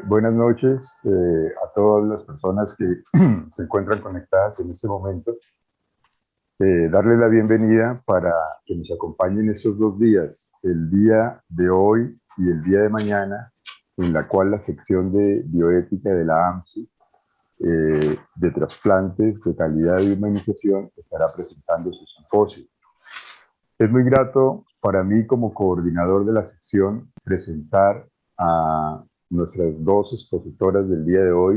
Buenas noches a todas las personas que se encuentran conectadas en este momento. Darle la bienvenida para que nos acompañen estos 2 días, el día de hoy y el día de mañana, en la cual la sección de bioética de la AMSI, de trasplantes de calidad y humanización, estará presentando su simposio. Es muy grato para mí como coordinador de la sección presentar a nuestras dos expositoras del día de hoy,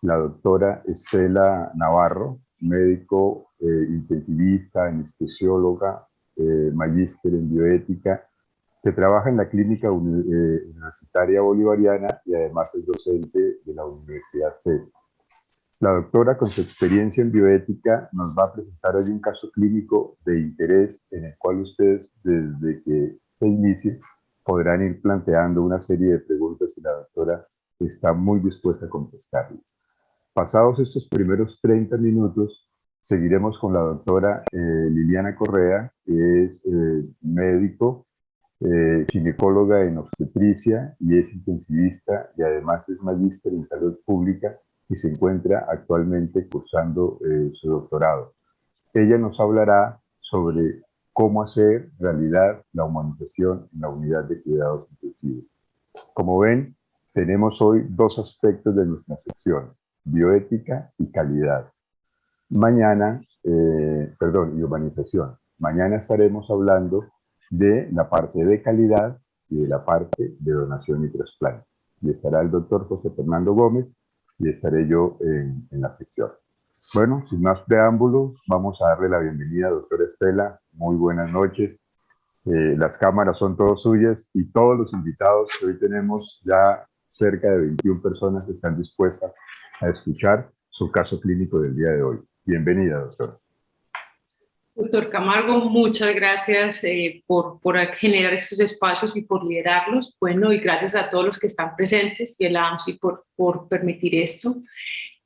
la doctora Estela Navarro, médico intensivista, anestesióloga, magíster en bioética, que trabaja en la clínica universitaria bolivariana y además es docente de la Universidad CES. La doctora, con su experiencia en bioética, nos va a presentar hoy un caso clínico de interés en el cual ustedes, desde que se inicie, podrán ir planteando una serie de preguntas y la doctora está muy dispuesta a contestarlas. Pasados estos primeros 30 minutos, seguiremos con la doctora Liliana Correa, que es médico, ginecóloga en obstetricia y es intensivista y además es magíster en salud pública y se encuentra actualmente cursando su doctorado. Ella nos hablará sobre cómo hacer realidad la humanización en la unidad de cuidados intensivos. Como ven, tenemos hoy dos aspectos de nuestra sección, bioética y calidad. Mañana, y humanización. Mañana estaremos hablando de la parte de calidad y de la parte de donación y trasplante. Y estará el doctor José Fernando Gómez y estaré yo en la sección. Bueno, sin más preámbulos, vamos a darle la bienvenida a doctora Estela. Muy buenas noches. Las cámaras son todas suyas y todos los invitados que hoy tenemos, ya cerca de 21 personas que están dispuestas a escuchar su caso clínico del día de hoy. Bienvenida, doctora. Doctor Camargo, muchas gracias por generar estos espacios y por liderarlos. Bueno, y gracias a todos los que están presentes y el AMSI por permitir esto.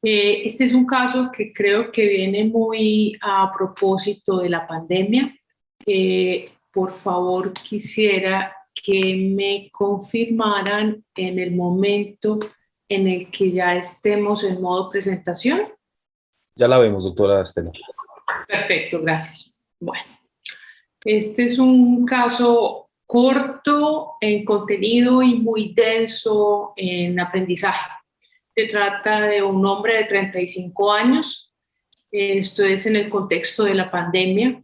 Este es un caso que creo que viene muy a propósito de la pandemia. Por favor, quisiera que me confirmaran en el momento en el que ya estemos en modo presentación. Ya la vemos, doctora Estela. Perfecto, gracias. Bueno, este es un caso corto en contenido y muy denso en aprendizaje. Se trata de un hombre de 35 años. Esto es en el contexto de la pandemia.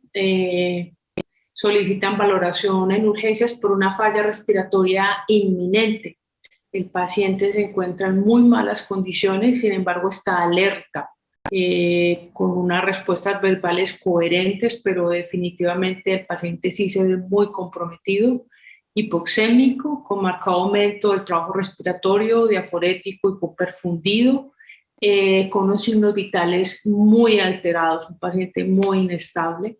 Solicitan valoración en urgencias por una falla respiratoria inminente. El paciente se encuentra en muy malas condiciones, sin embargo está alerta, con unas respuestas verbales coherentes, pero definitivamente el paciente sí se ve muy comprometido, hipoxémico, con marcado aumento del trabajo respiratorio, diaforético, hipoperfundido, con unos signos vitales muy alterados, un paciente muy inestable.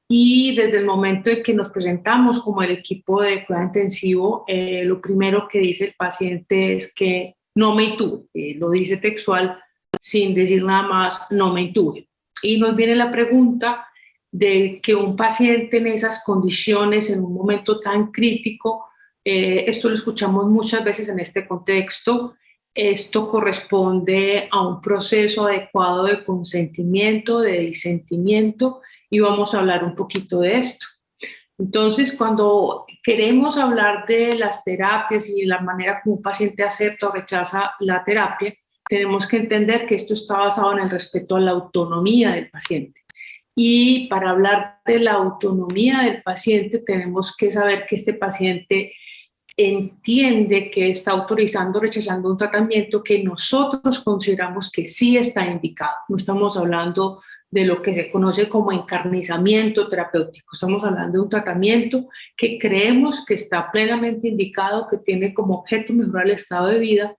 Y desde el momento en que nos presentamos como el equipo de cuidado intensivo, lo primero que dice el paciente es que no me intube, lo dice textual, sin decir nada más, no me intube. Y nos viene la pregunta de que un paciente en esas condiciones, en un momento tan crítico, esto lo escuchamos muchas veces en este contexto, esto corresponde a un proceso adecuado de consentimiento, de disentimiento, y vamos a hablar un poquito de esto. Entonces, cuando queremos hablar de las terapias y la manera como un paciente acepta o rechaza la terapia, tenemos que entender que esto está basado en el respeto a la autonomía del paciente. Y para hablar de la autonomía del paciente, tenemos que saber que este paciente entiende que está autorizando o rechazando un tratamiento que nosotros consideramos que sí está indicado. No estamos hablando de lo que se conoce como encarnizamiento terapéutico. Estamos hablando de un tratamiento que creemos que está plenamente indicado, que tiene como objeto mejorar el estado de vida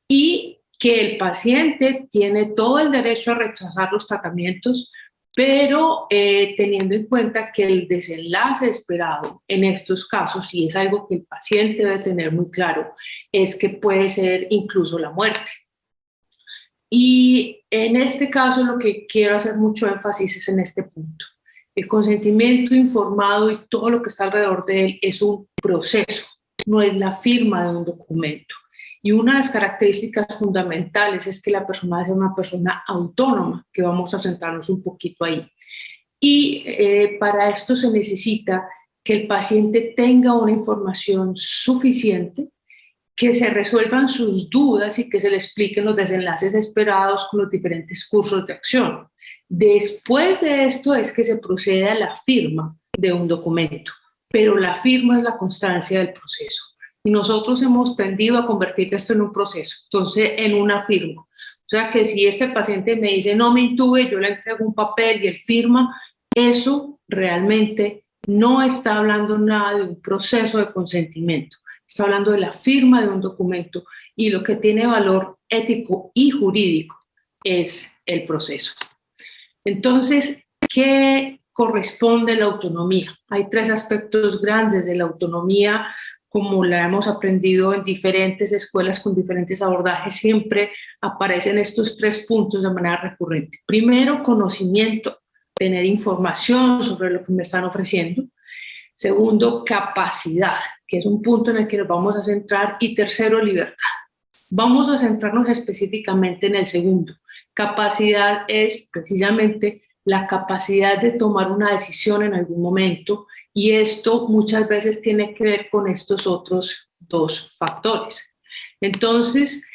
y que el paciente tiene todo el derecho a rechazar los tratamientos, pero teniendo en cuenta que el desenlace esperado en estos casos, y es algo que el paciente debe tener muy claro, es que puede ser incluso la muerte. Y en este caso lo que quiero hacer mucho énfasis es en este punto. El consentimiento informado y todo lo que está alrededor de él es un proceso, no es la firma de un documento. Y una de las características fundamentales es que la persona es una persona autónoma, que vamos a centrarnos un poquito ahí. Y para esto se necesita que el paciente tenga una información suficiente, que se resuelvan sus dudas y que se le expliquen los desenlaces esperados con los diferentes cursos de acción. Después de esto es que se procede a la firma de un documento, pero la firma es la constancia del proceso. Y nosotros hemos tendido a convertir esto en un proceso, entonces en una firma. O sea que si este paciente me dice no me intube, yo le entrego un papel y él firma, eso realmente no está hablando nada de un proceso de consentimiento. Está hablando de la firma de un documento y lo que tiene valor ético y jurídico es el proceso. Entonces, ¿qué corresponde a la autonomía? Hay tres aspectos grandes de la autonomía, como la hemos aprendido en diferentes escuelas con diferentes abordajes, siempre aparecen estos tres puntos de manera recurrente. Primero, conocimiento, tener información sobre lo que me están ofreciendo. Segundo, capacidad, que es un punto en el que nos vamos a centrar. Y tercero, libertad. Vamos a centrarnos específicamente en el segundo. Capacidad es precisamente la capacidad de tomar una decisión en algún momento, y esto muchas veces tiene que ver con estos otros dos factores. Entonces,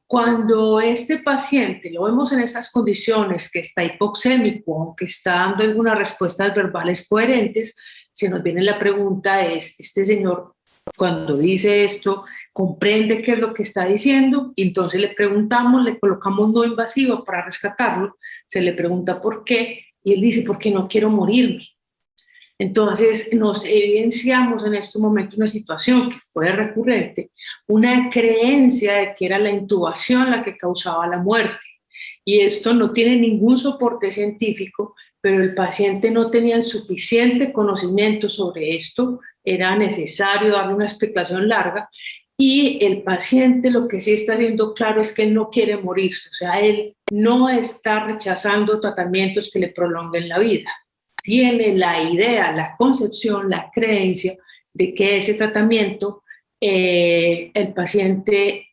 cuando este paciente lo vemos en esas condiciones, que está hipoxémico, aunque está dando algunas respuestas verbales coherentes, se nos viene la pregunta es, este señor cuando dice esto, comprende qué es lo que está diciendo, y entonces le preguntamos, le colocamos no invasivo para rescatarlo, se le pregunta por qué, y él dice, porque no quiero morirme. Entonces nos evidenciamos en este momento una situación que fue recurrente, una creencia de que era la intubación la que causaba la muerte. Y esto no tiene ningún soporte científico, pero el paciente no tenía el suficiente conocimiento sobre esto, era necesario darle una explicación larga, y el paciente lo que sí está haciendo claro es que él no quiere morirse, o sea, él no está rechazando tratamientos que le prolonguen la vida. Tiene la idea, la concepción, la creencia de que ese tratamiento el paciente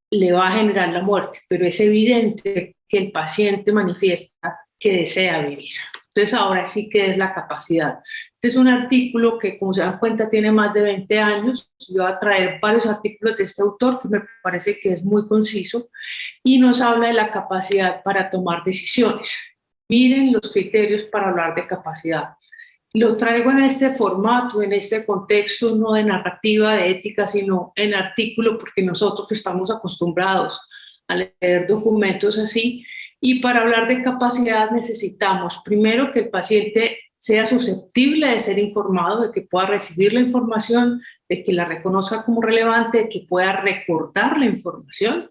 le va a generar la muerte, pero es evidente que el paciente manifiesta que desea vivir. Entonces ahora sí que es la capacidad. Este es un artículo que, como se dan cuenta, tiene más de 20 años. Yo voy a traer varios artículos de este autor que me parece que es muy conciso y nos habla de la capacidad para tomar decisiones. Miren los criterios para hablar de capacidad. Lo traigo en este formato, en este contexto, no de narrativa, de ética, sino en artículo, porque nosotros estamos acostumbrados a leer documentos así. Y para hablar de capacidad necesitamos, primero, que el paciente sea susceptible de ser informado, de que pueda recibir la información, de que la reconozca como relevante, de que pueda recordar la información.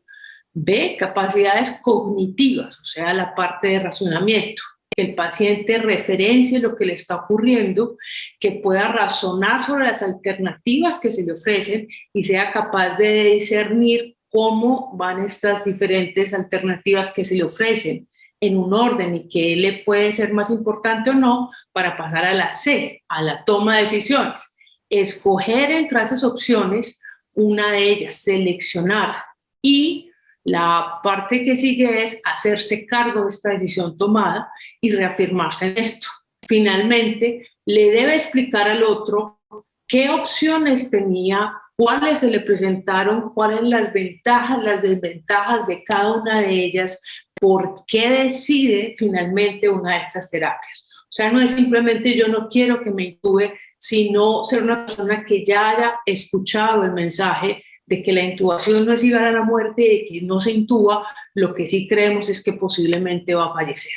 B, capacidades cognitivas, o sea, la parte de razonamiento, que el paciente referencie lo que le está ocurriendo, que pueda razonar sobre las alternativas que se le ofrecen y sea capaz de discernir cómo van estas diferentes alternativas que se le ofrecen en un orden y qué le puede ser más importante o no para pasar a la C, a la toma de decisiones. Escoger entre esas opciones una de ellas, seleccionar, y la parte que sigue es hacerse cargo de esta decisión tomada y reafirmarse en esto. Finalmente, le debe explicar al otro qué opciones tenía, cuáles se le presentaron, cuáles las ventajas, las desventajas de cada una de ellas, por qué decide finalmente una de estas terapias. O sea, no es simplemente yo no quiero que me intube, sino ser una persona que ya haya escuchado el mensaje de que la intubación no es llegar a la muerte, de que no se intuba, lo que sí creemos es que posiblemente va a fallecer.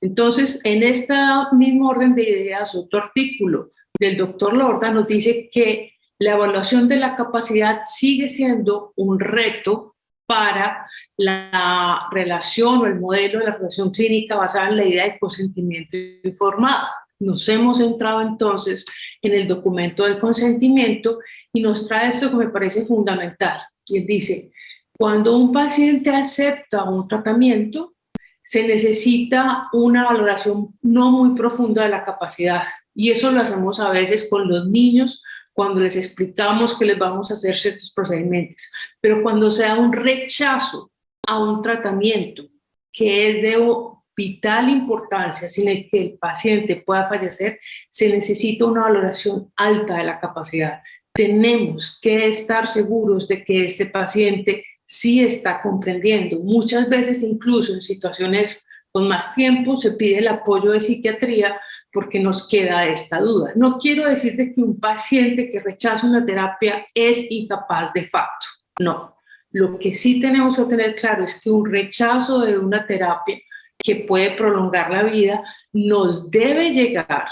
Entonces, en este mismo orden de ideas, otro artículo del doctor Lorda nos dice que la evaluación de la capacidad sigue siendo un reto para la relación o el modelo de la relación clínica basada en la idea de consentimiento informado. Nos hemos centrado entonces en el documento del consentimiento y nos trae esto que me parece fundamental. Y él dice, cuando un paciente acepta un tratamiento, se necesita una valoración no muy profunda de la capacidad. Y eso lo hacemos a veces con los niños cuando les explicamos que les vamos a hacer ciertos procedimientos, pero cuando se da un rechazo a un tratamiento que es de vital importancia, sin el que el paciente pueda fallecer, se necesita una valoración alta de la capacidad. Tenemos que estar seguros de que este paciente sí está comprendiendo. Muchas veces, incluso en situaciones con más tiempo, se pide el apoyo de psiquiatría porque nos queda esta duda. No quiero decir de que un paciente que rechaza una terapia es incapaz de facto, no. Lo que sí tenemos que tener claro es que un rechazo de una terapia que puede prolongar la vida nos debe llevar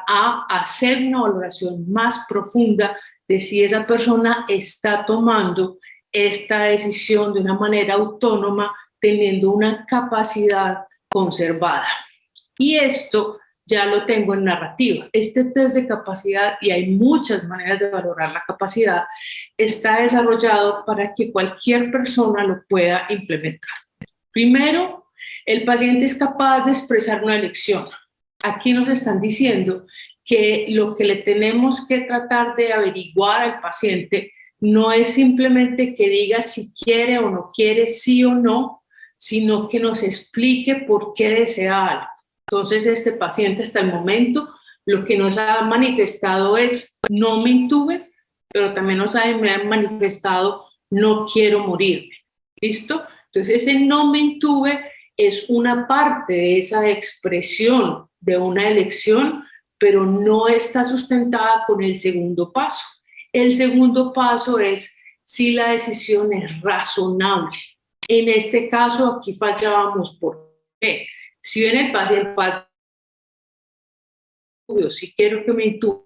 a hacer una valoración más profunda de si esa persona está tomando esta decisión de una manera autónoma, teniendo una capacidad conservada. Y esto ya lo tengo en narrativa. Este test de capacidad, y hay muchas maneras de valorar la capacidad, está desarrollado para que cualquier persona lo pueda implementar. Primero, el paciente es capaz de expresar una elección. Aquí nos están diciendo que lo que le tenemos que tratar de averiguar al paciente no es simplemente que diga si quiere o no quiere, sí o no, sino que nos explique por qué desea algo. Entonces, este paciente hasta el momento lo que nos ha manifestado es no me intube, pero también nos ha manifestado no quiero morirme. ¿Listo? Entonces, ese no me intube es una parte de esa expresión de una elección, pero no está sustentada con el segundo paso. El segundo paso es si la decisión es razonable. En este caso, aquí fallábamos. ¿Por qué? Si bien el paciente si quiero que me intube,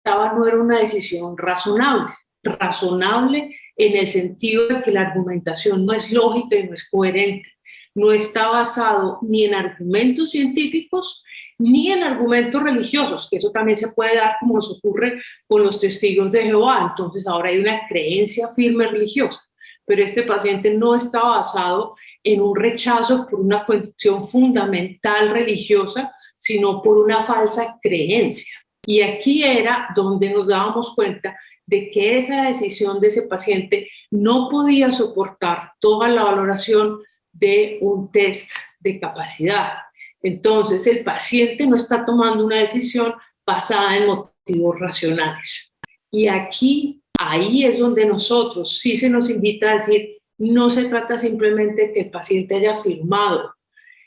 no era una decisión razonable. Razonable en el sentido de que la argumentación no es lógica y no es coherente. No está basado ni en argumentos científicos ni en argumentos religiosos, que eso también se puede dar como nos ocurre con los testigos de Jehová. Entonces ahora hay una creencia firme religiosa, pero este paciente no está basado en un rechazo por una cuestión fundamental religiosa, sino por una falsa creencia. Y aquí era donde nos dábamos cuenta de que esa decisión de ese paciente no podía soportar toda la valoración de un test de capacidad. Entonces, el paciente no está tomando una decisión basada en motivos racionales. Y aquí, ahí es donde nosotros sí se nos invita a decir, no se trata simplemente de que el paciente haya firmado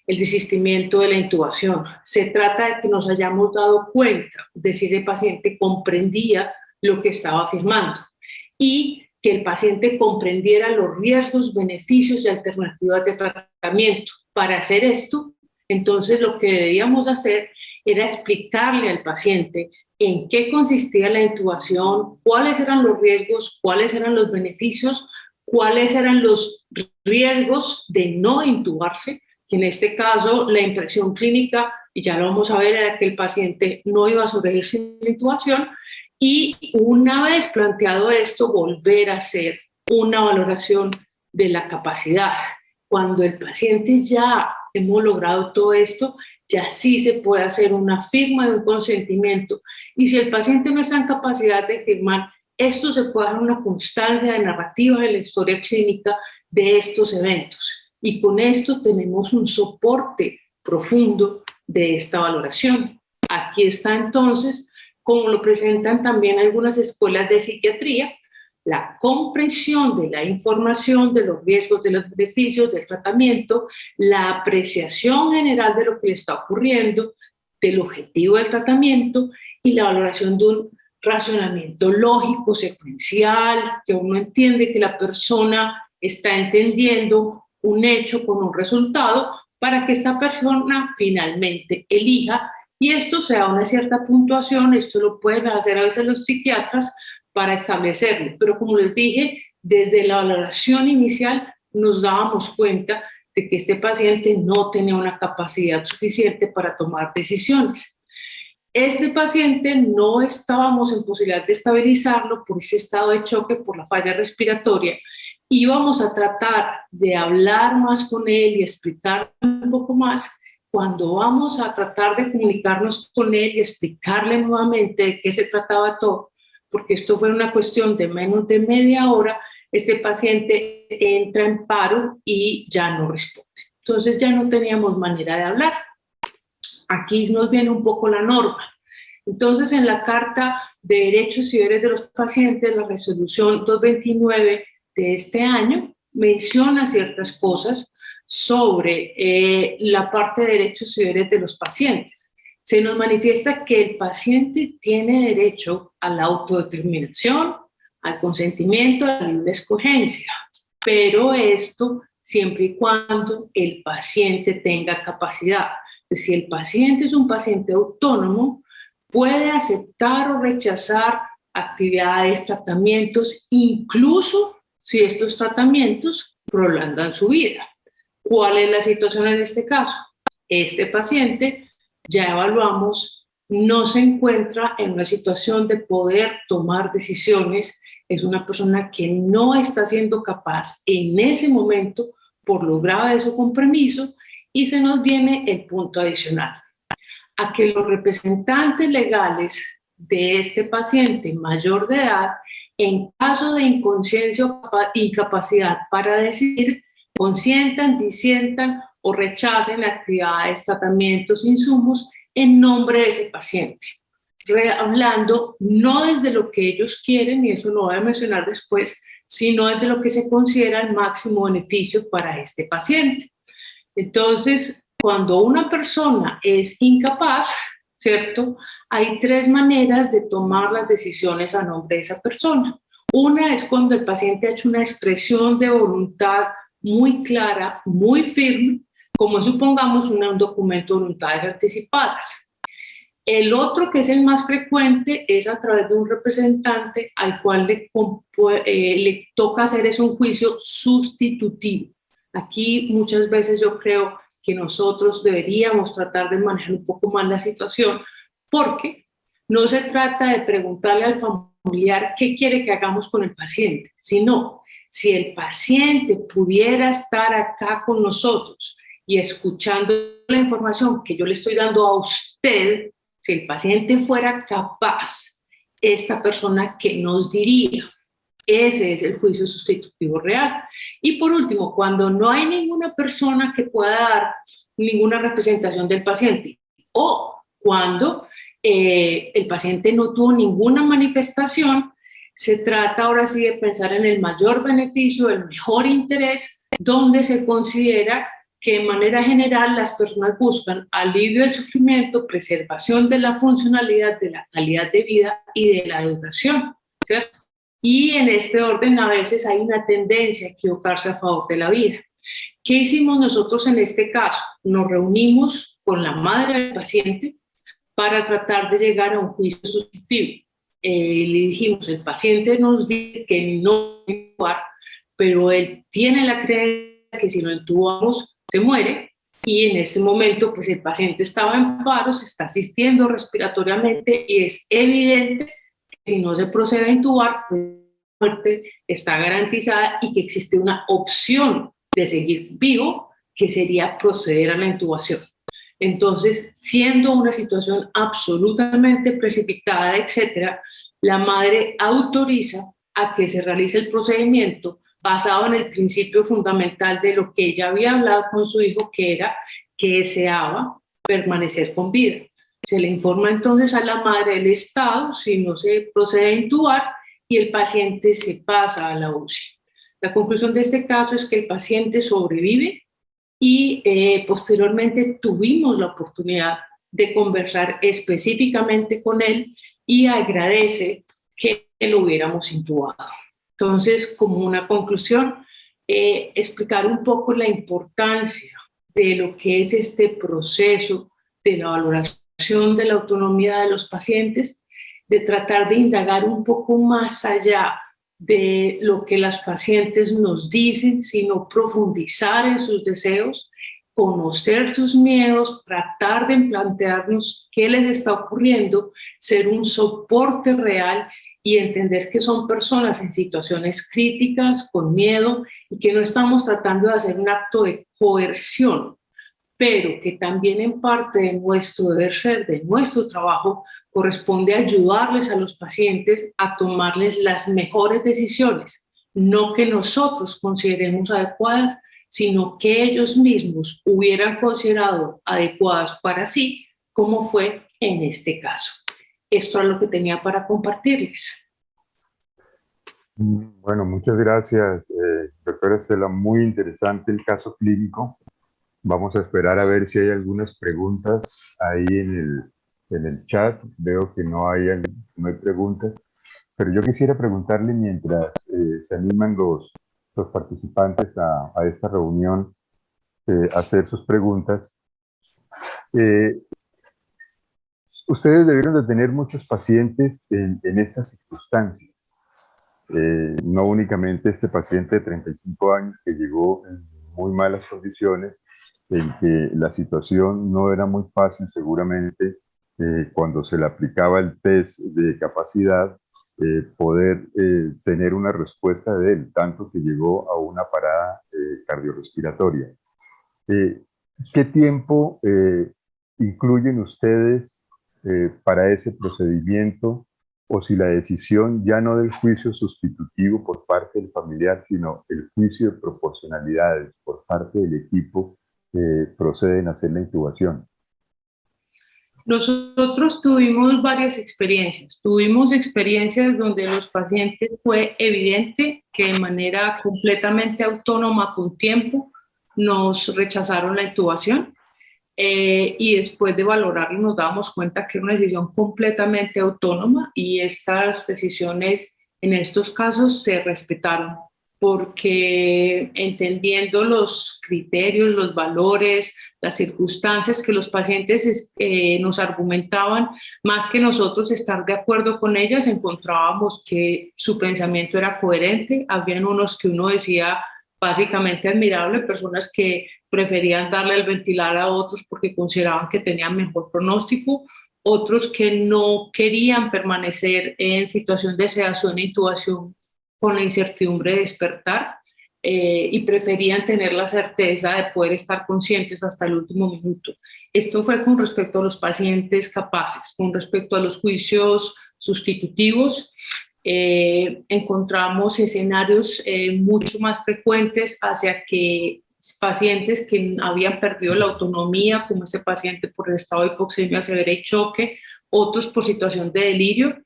el desistimiento de la intubación. Se trata de que nos hayamos dado cuenta de si el paciente comprendía lo que estaba firmando y que el paciente comprendiera los riesgos, beneficios y alternativas de tratamiento. Para hacer esto, entonces lo que debíamos hacer era explicarle al paciente en qué consistía la intubación, cuáles eran los riesgos, cuáles eran los beneficios, cuáles eran los riesgos de no intubarse, que en este caso la impresión clínica, y ya lo vamos a ver, era que el paciente no iba a sobrevivir sin intubación, y una vez planteado esto, volver a hacer una valoración de la capacidad. Cuando el paciente ya hemos logrado todo esto, ya sí se puede hacer una firma de un consentimiento, y si el paciente no está en capacidad de firmar, esto se puede dar una constancia de narrativa de la historia clínica de estos eventos. Y con esto tenemos un soporte profundo de esta valoración. Aquí está entonces, como lo presentan también algunas escuelas de psiquiatría, la comprensión de la información, de los riesgos, de los beneficios del tratamiento, la apreciación general de lo que le está ocurriendo, del objetivo del tratamiento y la valoración de un razonamiento lógico, secuencial, que uno entiende que la persona está entendiendo un hecho con un resultado para que esta persona finalmente elija, y esto se da una cierta puntuación. Esto lo pueden hacer a veces los psiquiatras para establecerlo, pero como les dije, desde la valoración inicial nos dábamos cuenta de que este paciente no tenía una capacidad suficiente para tomar decisiones. Este paciente no estábamos en posibilidad de estabilizarlo por ese estado de choque, por la falla respiratoria. Íbamos a tratar de hablar más con él y explicar un poco más cuando vamos a tratar de comunicarnos con él y explicarle nuevamente de qué se trataba todo, porque esto fue una cuestión de menos de media hora, este paciente entra en paro y ya no responde. Entonces ya no teníamos manera de hablar. Aquí nos viene un poco la norma. Entonces, en la Carta de Derechos y Deberes de los Pacientes, la resolución 229 de este año menciona ciertas cosas sobre la parte de derechos y deberes de los pacientes. Se nos manifiesta que el paciente tiene derecho a la autodeterminación, al consentimiento, a la libre escogencia, pero esto siempre y cuando el paciente tenga capacidad. Si el paciente es un paciente autónomo, puede aceptar o rechazar actividades, tratamientos, incluso si estos tratamientos prolongan su vida. ¿Cuál es la situación en este caso? Este paciente, ya evaluamos, no se encuentra en una situación de poder tomar decisiones, es una persona que no está siendo capaz en ese momento por lo grave de su compromiso, y se nos viene el punto adicional, a que los representantes legales de este paciente mayor de edad, en caso de inconsciencia o incapacidad para decidir, consientan, disientan o rechacen actividades, tratamientos, insumos en nombre de ese paciente. Hablando no desde lo que ellos quieren, y eso lo voy a mencionar después, sino desde lo que se considera el máximo beneficio para este paciente. Entonces, cuando una persona es incapaz, ¿cierto? Hay tres maneras de tomar las decisiones a nombre de esa persona. Una es cuando el paciente ha hecho una expresión de voluntad muy clara, muy firme, como supongamos un documento de voluntades anticipadas. El otro, que es el más frecuente, es a través de un representante al cual le toca hacer un juicio sustitutivo. Aquí muchas veces yo creo que nosotros deberíamos tratar de manejar un poco más la situación, porque no se trata de preguntarle al familiar qué quiere que hagamos con el paciente, sino si el paciente pudiera estar acá con nosotros y escuchando la información que yo le estoy dando a usted, si el paciente fuera capaz, esta persona, ¿qué nos diría? Ese es el juicio sustitutivo real. Y por último, cuando no hay ninguna persona que pueda dar ninguna representación del paciente, o cuando el paciente no tuvo ninguna manifestación, se trata ahora sí de pensar en el mayor beneficio, el mejor interés, donde se considera que de manera general las personas buscan alivio del sufrimiento, preservación de la funcionalidad, de la calidad de vida y de la educación, ¿cierto? Y en este orden a veces hay una tendencia a equivocarse a favor de la vida. ¿Qué hicimos nosotros en este caso? Nos reunimos con la madre del paciente para tratar de llegar a un juicio sustitutivo. Le dijimos, el paciente nos dice que no puede intubar, pero él tiene la creencia que si lo intubamos se muere, y en ese momento pues el paciente estaba en paro, se está asistiendo respiratoriamente y es evidente que si no se procede a intubar, pues la muerte está garantizada y que existe una opción de seguir vivo, que sería proceder a la intubación. Entonces, siendo una situación absolutamente precipitada, etcétera, la madre autoriza a que se realice el procedimiento basado en el principio fundamental de lo que ella había hablado con su hijo, que era que deseaba permanecer con vida. Se le informa entonces a la madre del estado si no se procede a intubar, y el paciente se pasa a la UCI. La conclusión de este caso es que el paciente sobrevive, y posteriormente tuvimos la oportunidad de conversar específicamente con él y agradece que lo hubiéramos intubado. Entonces, como una conclusión, explicar un poco la importancia de lo que es este proceso de la valoración de la autonomía de los pacientes, de tratar de indagar un poco más allá de lo que las pacientes nos dicen, sino profundizar en sus deseos, conocer sus miedos, tratar de plantearnos qué les está ocurriendo, ser un soporte real y entender que son personas en situaciones críticas, con miedo, y que no estamos tratando de hacer un acto de coerción, pero que también en parte de nuestro deber ser, de nuestro trabajo, corresponde ayudarles a los pacientes a tomarles las mejores decisiones, no que nosotros consideremos adecuadas, sino que ellos mismos hubieran considerado adecuadas para sí, como fue en este caso. Esto es lo que tenía para compartirles. Bueno, muchas gracias, doctora Estela. Muy interesante el caso clínico. Vamos a esperar a ver si hay algunas preguntas ahí en el chat. Veo que no hay preguntas, pero yo quisiera preguntarle mientras se animan los participantes a esta reunión, a hacer sus preguntas. Eh, Ustedes debieron de tener muchos pacientes en estas circunstancias. No únicamente este paciente de 35 años que llegó en muy malas condiciones, en que la situación no era muy fácil seguramente cuando se le aplicaba el test de capacidad, poder tener una respuesta de él, tanto que llegó a una parada cardiorrespiratoria. Eh, ¿Qué tiempo incluyen ustedes para ese procedimiento? O si la decisión ya no del juicio sustitutivo por parte del familiar, sino el juicio de proporcionalidades por parte del equipo, proceden a hacer la intubación. Nosotros tuvimos varias experiencias. Tuvimos experiencias donde los pacientes fue evidente que de manera completamente autónoma, con tiempo, nos rechazaron la intubación. Y después de valorarlo nos dábamos cuenta que era una decisión completamente autónoma y estas decisiones en estos casos se respetaron porque entendiendo los criterios, los valores, las circunstancias que los pacientes nos argumentaban, más que nosotros estar de acuerdo con ellas, encontrábamos que su pensamiento era coherente. Habían unos que uno decía básicamente admirable, personas que preferían darle el ventilar a otros porque consideraban que tenían mejor pronóstico, otros que no querían permanecer en situación de sedación e intubación con la incertidumbre de despertar y preferían tener la certeza de poder estar conscientes hasta el último minuto. Esto fue con respecto a los pacientes capaces. Con respecto a los juicios sustitutivos, encontramos escenarios mucho más frecuentes hacia que pacientes que habían perdido la autonomía, como este paciente por el estado de hipoxemia severa y choque, otros por situación de delirio,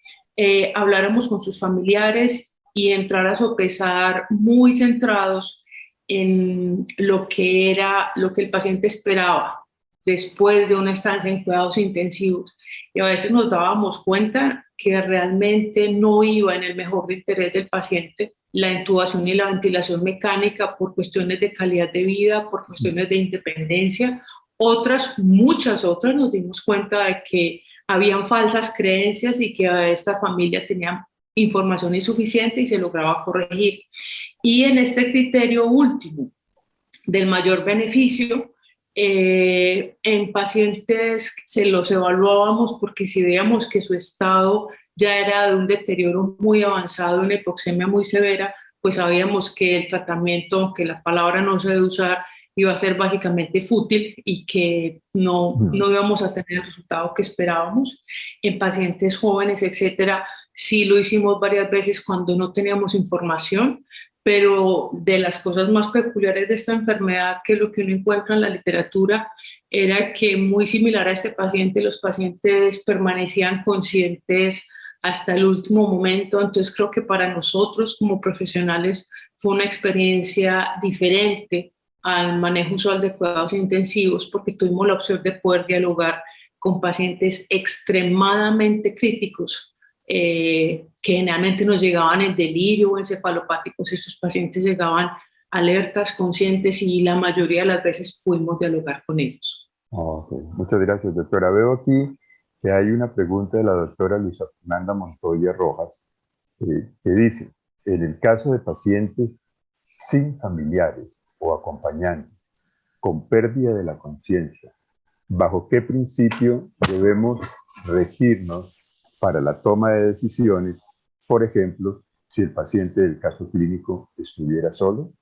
habláramos con sus familiares y entrar a sopesar muy centrados en lo que el paciente esperaba después de una estancia en cuidados intensivos. Y a veces nos dábamos cuenta que realmente no iba en el mejor interés del paciente la intubación y la ventilación mecánica por cuestiones de calidad de vida, por cuestiones de independencia. Muchas otras nos dimos cuenta de que habían falsas creencias y que esta familia tenía información insuficiente y se lograba corregir. Y en este criterio último del mayor beneficio, en pacientes se los evaluábamos porque si veíamos que su estado ya era de un deterioro muy avanzado, una hipoxemia muy severa, pues sabíamos que el tratamiento, aunque la palabra no se debe usar, iba a ser básicamente fútil y que no íbamos a tener el resultado que esperábamos. En pacientes jóvenes, etcétera, sí lo hicimos varias veces cuando no teníamos información, pero de las cosas más peculiares de esta enfermedad, que lo que uno encuentra en la literatura, era que muy similar a este paciente, los pacientes permanecían conscientes hasta el último momento. Entonces creo que para nosotros como profesionales fue una experiencia diferente al manejo usual de cuidados intensivos, porque tuvimos la opción de poder dialogar con pacientes extremadamente críticos, que generalmente nos llegaban en delirio o encefalopáticos. Estos pacientes llegaban alertas, conscientes, y la mayoría de las veces pudimos dialogar con ellos. Okay. Muchas gracias, doctora. Veo aquí que hay una pregunta de la doctora Luisa Fernanda Montoya Rojas, que dice, en el caso de pacientes sin familiares o acompañantes con pérdida de la conciencia, ¿bajo qué principio debemos regirnos para la toma de decisiones? Por ejemplo, si el paciente del caso clínico estuviera solo.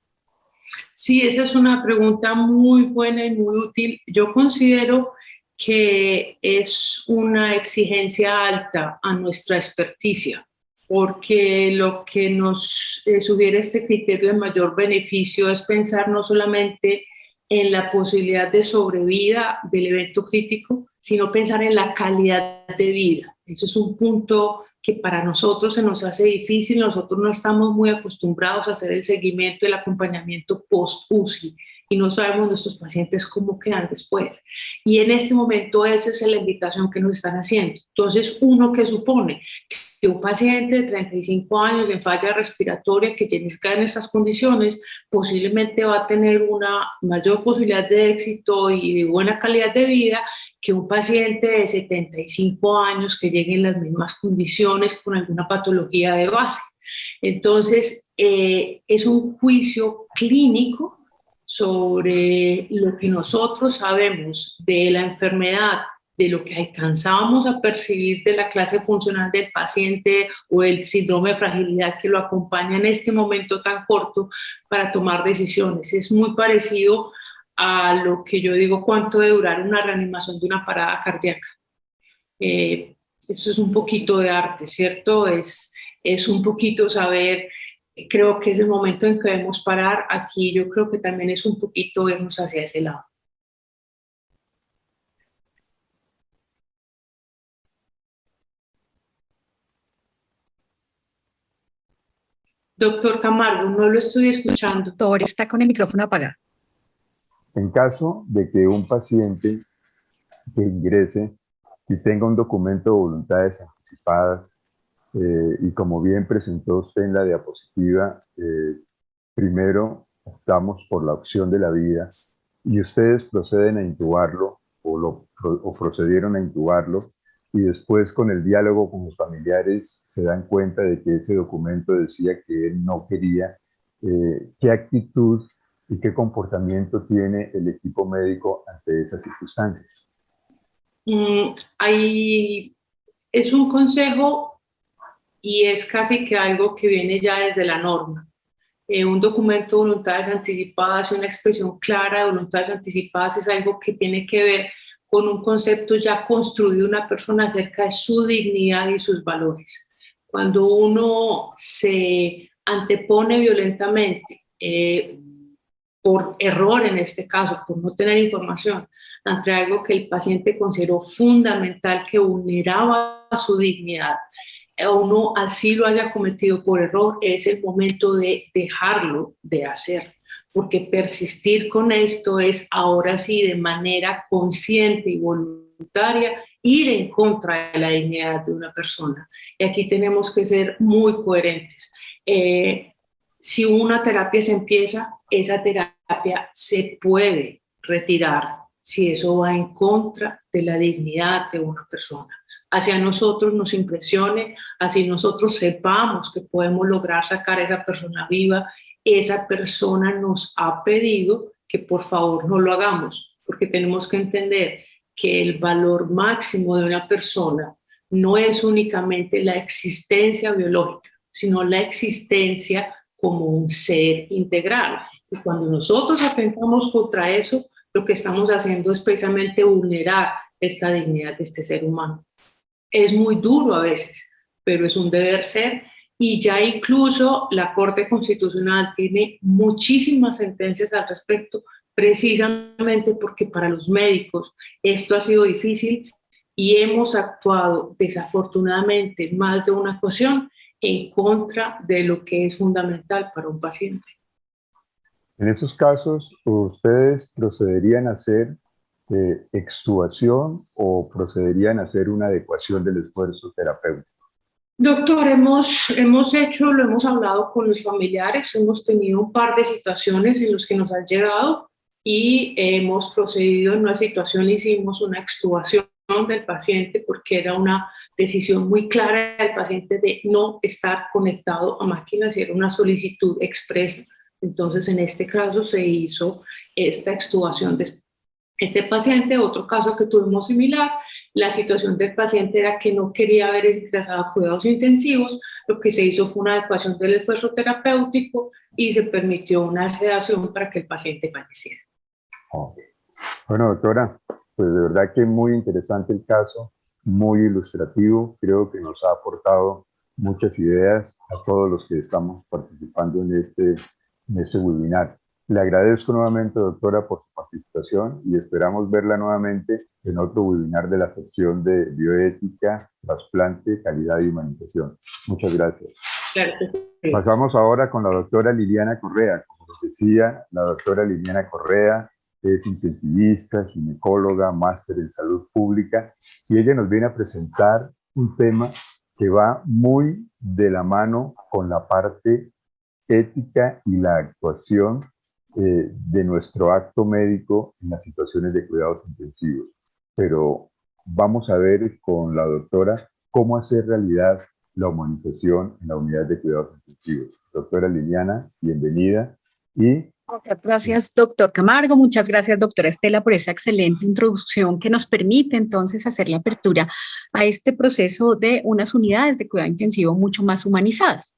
Sí, esa es una pregunta muy buena y muy útil. Yo considero que es una exigencia alta a nuestra experticia, porque lo que nos sugiere este criterio de mayor beneficio es pensar no solamente en la posibilidad de sobrevida del evento crítico, sino pensar en la calidad de vida. Eso es un punto que para nosotros se nos hace difícil. Nosotros no estamos muy acostumbrados a hacer el seguimiento y el acompañamiento post-UCI y no sabemos nuestros pacientes cómo quedan después. Y en este momento esa es la invitación que nos están haciendo. Entonces, uno que supone que un paciente de 35 años en falla respiratoria que llega en estas condiciones posiblemente va a tener una mayor posibilidad de éxito y de buena calidad de vida que un paciente de 75 años que llegue en las mismas condiciones con alguna patología de base. Entonces, es un juicio clínico sobre lo que nosotros sabemos de la enfermedad, de lo que alcanzamos a percibir de la clase funcional del paciente o el síndrome de fragilidad que lo acompaña en este momento tan corto para tomar decisiones. Es muy parecido a lo que yo digo, cuánto debe durar una reanimación de una parada cardíaca. Eso es un poquito de arte, ¿cierto? Es un poquito saber, creo que es el momento en que debemos parar. Aquí yo creo que también es un poquito vernos hacia ese lado. Doctor Camargo, no lo estoy escuchando. Doctor, está con el micrófono apagado. En caso de que un paciente que ingrese y tenga un documento de voluntades anticipadas, y como bien presentó usted en la diapositiva, primero optamos por la opción de la vida y ustedes proceden a intubarlo o procedieron a intubarlo y después con el diálogo con los familiares se dan cuenta de que ese documento decía que él no quería. ¿Qué actitud y qué comportamiento tiene el equipo médico ante esas circunstancias? Es un consejo y es casi que algo que viene ya desde la norma. Un documento de voluntades anticipadas y una expresión clara de voluntades anticipadas es algo que tiene que ver con un concepto ya construido de una persona acerca de su dignidad y sus valores. Cuando uno se antepone violentamente, por error en este caso, por no tener información, ante algo que el paciente consideró fundamental, que vulneraba su dignidad, o no así lo haya cometido por error, es el momento de dejarlo de hacer, porque persistir con esto es ahora sí de manera consciente y voluntaria ir en contra de la dignidad de una persona. Y aquí tenemos que ser muy coherentes. Si una terapia se empieza, esa terapia se puede retirar si eso va en contra de la dignidad de una persona. Hacia nosotros nos impresione, así nosotros sepamos que podemos lograr sacar a esa persona viva, esa persona nos ha pedido que por favor no lo hagamos, porque tenemos que entender que el valor máximo de una persona no es únicamente la existencia biológica, sino la existencia como un ser integral. Y cuando nosotros atentamos contra eso, lo que estamos haciendo es precisamente vulnerar esta dignidad de este ser humano. Es muy duro a veces, pero es un deber ser, y ya incluso la Corte Constitucional tiene muchísimas sentencias al respecto, precisamente porque para los médicos esto ha sido difícil y hemos actuado desafortunadamente en más de una ocasión en contra de lo que es fundamental para un paciente. En esos casos, ¿ustedes procederían a hacer extubación o procederían a hacer una adecuación del esfuerzo terapéutico? Doctor, hemos hecho, lo hemos hablado con los familiares, hemos tenido un par de situaciones en las que nos han llegado y hemos procedido en una situación, hicimos una extubación del paciente porque era una decisión muy clara del paciente de no estar conectado a máquinas y era una solicitud expresa. Entonces, en este caso se hizo esta extubación Este paciente, otro caso que tuvimos similar, la situación del paciente era que no quería haber ingresado a cuidados intensivos, lo que se hizo fue una adecuación del esfuerzo terapéutico y se permitió una sedación para que el paciente falleciera. Bueno, doctora, pues de verdad que muy interesante el caso, muy ilustrativo, creo que nos ha aportado muchas ideas a todos los que estamos participando en este webinar. Le agradezco nuevamente, doctora, por su participación y esperamos verla nuevamente en otro webinar de la sección de bioética, trasplante, calidad y humanización. Muchas gracias. Claro que sí. Pasamos ahora con la doctora Liliana Correa. Como nos decía, la doctora Liliana Correa es intensivista, ginecóloga, máster en salud pública, y ella nos viene a presentar un tema que va muy de la mano con la parte ética y la actuación de nuestro acto médico en las situaciones de cuidados intensivos. Pero vamos a ver con la doctora cómo hacer realidad la humanización en la unidad de cuidados intensivos. Doctora Liliana, bienvenida. Y muchas gracias, doctor Camargo. Muchas gracias, doctora Estela, por esa excelente introducción que nos permite entonces hacer la apertura a este proceso de unas unidades de cuidado intensivo mucho más humanizadas.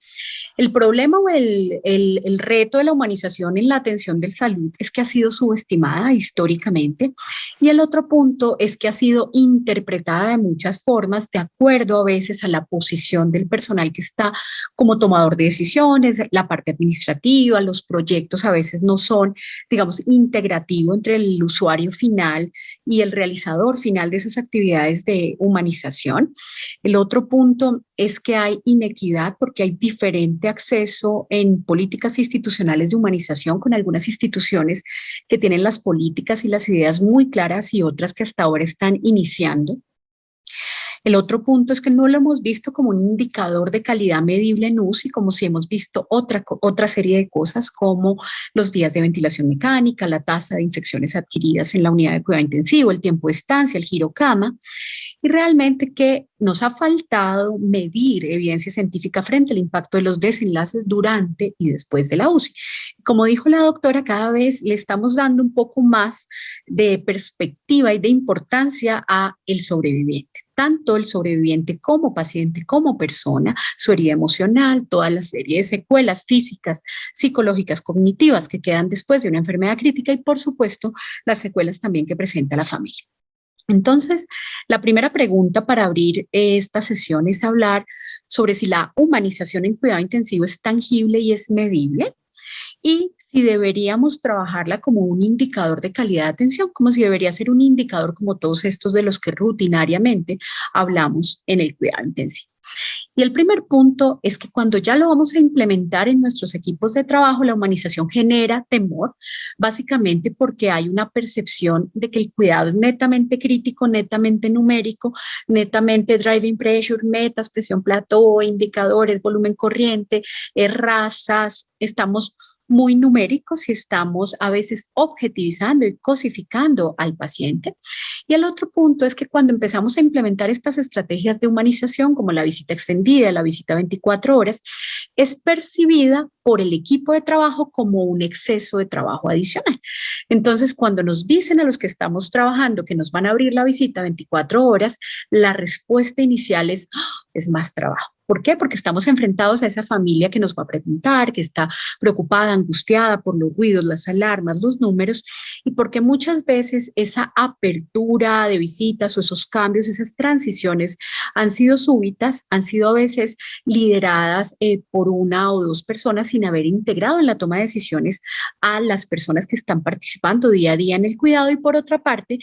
El problema o el reto de la humanización en la atención de salud es que ha sido subestimada históricamente, y el otro punto es que ha sido interpretada de muchas formas de acuerdo a veces a la posición del personal que está como tomador de decisiones, la parte administrativa, los proyectos a veces no son, digamos, integrativo entre el usuario final y el realizador final de esas actividades de humanización. El otro punto es que hay inequidad porque hay diferente acceso en políticas institucionales de humanización, con algunas instituciones que tienen las políticas y las ideas muy claras y otras que hasta ahora están iniciando. El otro punto es que no lo hemos visto como un indicador de calidad medible en UCI, como si hemos visto otra serie de cosas como los días de ventilación mecánica, la tasa de infecciones adquiridas en la unidad de cuidado intensivo, el tiempo de estancia, el giro cama, y realmente que nos ha faltado medir evidencia científica frente al impacto de los desenlaces durante y después de la UCI. Como dijo la doctora, cada vez le estamos dando un poco más de perspectiva y de importancia a el sobreviviente, tanto el sobreviviente como paciente, como persona, su herida emocional, toda la serie de secuelas físicas, psicológicas, cognitivas que quedan después de una enfermedad crítica y, por supuesto, las secuelas también que presenta la familia. Entonces, la primera pregunta para abrir esta sesión es hablar sobre si la humanización en cuidado intensivo es tangible y es medible, y si deberíamos trabajarla como un indicador de calidad de atención, como si debería ser un indicador como todos estos de los que rutinariamente hablamos en el cuidado intensivo. Y el primer punto es que cuando ya lo vamos a implementar en nuestros equipos de trabajo, la humanización genera temor, básicamente porque hay una percepción de que el cuidado es netamente crítico, netamente numérico, netamente driving pressure, metas, presión plató, indicadores, volumen corriente, razas, estamos muy numéricos y estamos a veces objetivizando y cosificando al paciente. Y el otro punto es que cuando empezamos a implementar estas estrategias de humanización, como la visita extendida, la visita 24 horas, es percibida por el equipo de trabajo como un exceso de trabajo adicional. Entonces, cuando nos dicen a los que estamos trabajando que nos van a abrir la visita 24 horas, la respuesta inicial es más trabajo. ¿Por qué? Porque estamos enfrentados a esa familia que nos va a preguntar, que está preocupada, angustiada por los ruidos, las alarmas, los números, y porque muchas veces esa apertura de visitas o esos cambios, esas transiciones han sido súbitas, han sido a veces lideradas por una o dos personas sin haber integrado en la toma de decisiones a las personas que están participando día a día en el cuidado, y por otra parte,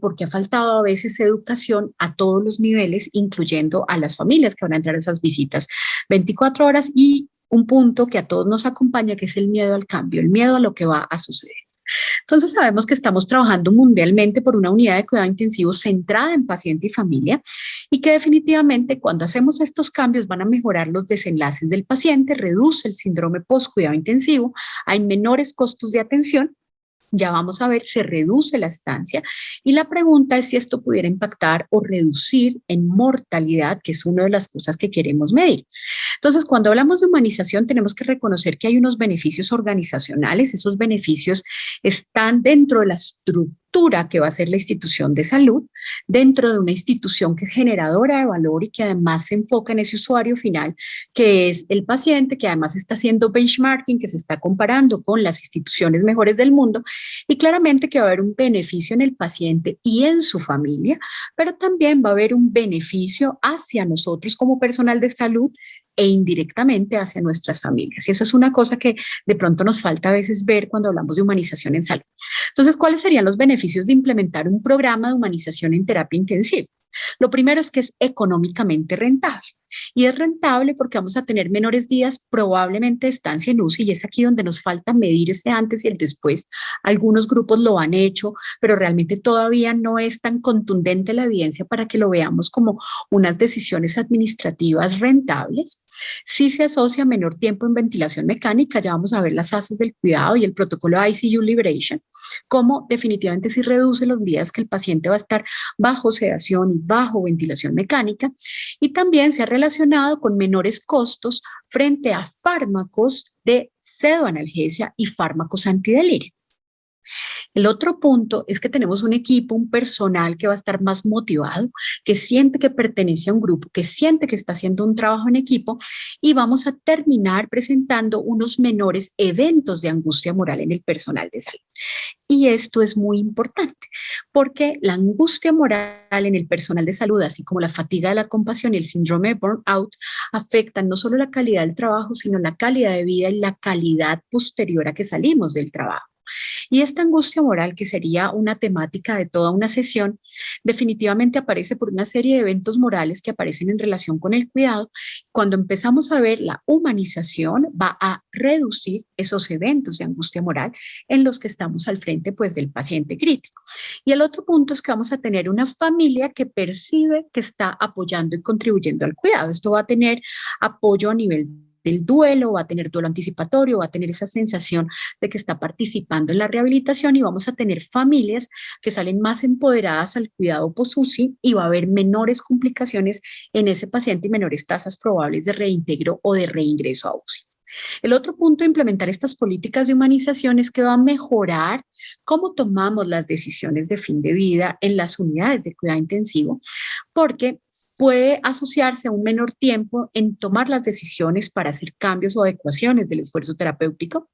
porque ha faltado a veces educación a todos los niveles, incluyendo a las familias que van a entrar a esas visitas 24 horas, y un punto que a todos nos acompaña, que es el miedo al cambio, el miedo a lo que va a suceder. Entonces sabemos que estamos trabajando mundialmente por una unidad de cuidado intensivo centrada en paciente y familia, y que definitivamente cuando hacemos estos cambios van a mejorar los desenlaces del paciente, reduce el síndrome post-cuidado intensivo, hay menores costos de atención. Ya vamos a ver, se reduce la estancia, y la pregunta es si esto pudiera impactar o reducir en mortalidad, que es una de las cosas que queremos medir. Entonces, cuando hablamos de humanización, tenemos que reconocer que hay unos beneficios organizacionales. Esos beneficios están dentro de la estructura estructura que va a ser la institución de salud dentro de una institución que es generadora de valor y que además se enfoca en ese usuario final, que es el paciente, que además está haciendo benchmarking, que se está comparando con las instituciones mejores del mundo, y claramente que va a haber un beneficio en el paciente y en su familia, pero también va a haber un beneficio hacia nosotros como personal de salud e indirectamente hacia nuestras familias. Y eso es una cosa que de pronto nos falta a veces ver cuando hablamos de humanización en salud. Entonces, ¿cuáles serían los beneficios de implementar un programa de humanización en terapia intensiva? Lo primero es que es económicamente rentable. Y es rentable porque vamos a tener menores días probablemente de estancia en UCI, y es aquí donde nos falta medir ese antes y el después. Algunos grupos lo han hecho, pero realmente todavía no es tan contundente la evidencia para que lo veamos como unas decisiones administrativas rentables. Sí se asocia menor tiempo en ventilación mecánica, ya vamos a ver las ACEs del cuidado y el protocolo ICU Liberation, como definitivamente sí reduce los días que el paciente va a estar bajo sedación y bajo ventilación mecánica, y también se ha relacionado con menores costos frente a fármacos de pseudoanalgesia y fármacos antidelirio. El otro punto es que tenemos un equipo, un personal que va a estar más motivado, que siente que pertenece a un grupo, que siente que está haciendo un trabajo en equipo, y vamos a terminar presentando unos menores eventos de angustia moral en el personal de salud. Y esto es muy importante porque la angustia moral en el personal de salud, así como la fatiga de la compasión y el síndrome de burnout, afectan no solo la calidad del trabajo, sino la calidad de vida y la calidad posterior a que salimos del trabajo. Y esta angustia moral, que sería una temática de toda una sesión, definitivamente aparece por una serie de eventos morales que aparecen en relación con el cuidado. Cuando empezamos a ver la humanización, va a reducir esos eventos de angustia moral en los que estamos al frente, pues, del paciente crítico. Y el otro punto es que vamos a tener una familia que percibe que está apoyando y contribuyendo al cuidado. Esto va a tener apoyo a nivel del duelo, va a tener duelo anticipatorio, va a tener esa sensación de que está participando en la rehabilitación, y vamos a tener familias que salen más empoderadas al cuidado post-UCI, y va a haber menores complicaciones en ese paciente y menores tasas probables de reintegro o de reingreso a UCI. El otro punto de implementar estas políticas de humanización es que va a mejorar cómo tomamos las decisiones de fin de vida en las unidades de cuidado intensivo, porque puede asociarse a un menor tiempo en tomar las decisiones para hacer cambios o adecuaciones del esfuerzo terapéutico.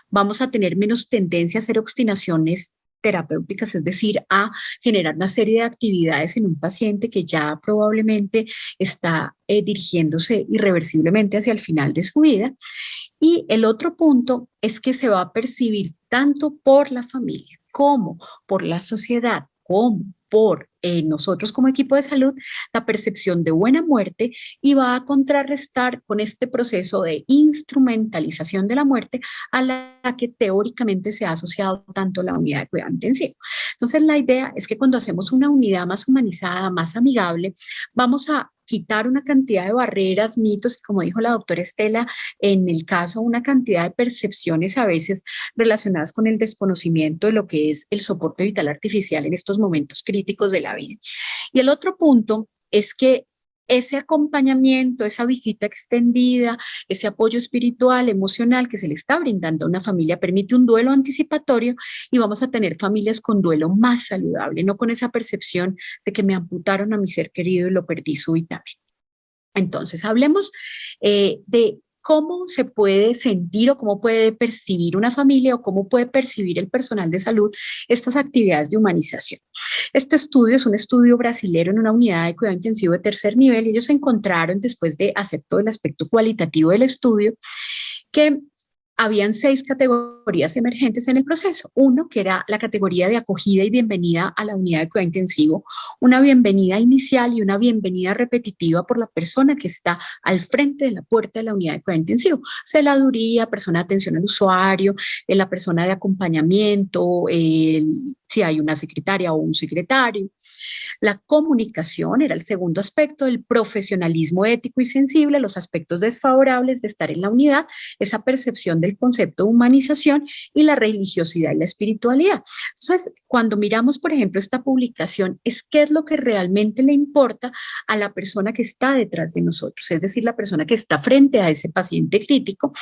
Vamos a tener menos tendencia a hacer obstinaciones terapéuticas, es decir, a generar una serie de actividades en un paciente que ya probablemente está dirigiéndose irreversiblemente hacia el final de su vida. Y el otro punto es que se va a percibir tanto por la familia como por la sociedad, como por nosotros como equipo de salud, la percepción de buena muerte, y va a contrarrestar con este proceso de instrumentalización de la muerte a la que teóricamente se ha asociado tanto la unidad de cuidado intensivo. Entonces, la idea es que cuando hacemos una unidad más humanizada, más amigable, vamos a quitar una cantidad de barreras, mitos, y como dijo la doctora Estela, en el caso una cantidad de percepciones a veces relacionadas con el desconocimiento de lo que es el soporte vital artificial en estos momentos críticos de la vida. Y el otro punto es que ese acompañamiento, esa visita extendida, ese apoyo espiritual, emocional que se le está brindando a una familia permite un duelo anticipatorio, y vamos a tener familias con duelo más saludable, no con esa percepción de que me amputaron a mi ser querido y lo perdí súbitamente. Entonces, hablemos de cómo se puede sentir o cómo puede percibir una familia o cómo puede percibir el personal de salud estas actividades de humanización. Este estudio es un estudio brasilero en una unidad de cuidado intensivo de tercer nivel, y ellos encontraron, después de hacer todo el aspecto cualitativo del estudio, que habían 6 categorías emergentes en el proceso. Uno, que era la categoría de acogida y bienvenida a la unidad de cuidado intensivo, una bienvenida inicial y una bienvenida repetitiva por la persona que está al frente de la puerta de la unidad de cuidado intensivo. Celaduría, persona de atención al usuario, la persona de acompañamiento, si hay una secretaria o un secretario. La comunicación era el segundo aspecto, el profesionalismo ético y sensible, los aspectos desfavorables de estar en la unidad, esa percepción del concepto de humanización, y la religiosidad y la espiritualidad. Entonces, cuando miramos, por ejemplo, esta publicación, es qué es lo que realmente le importa a la persona que está detrás de nosotros, es decir, la persona que está frente a ese paciente crítico.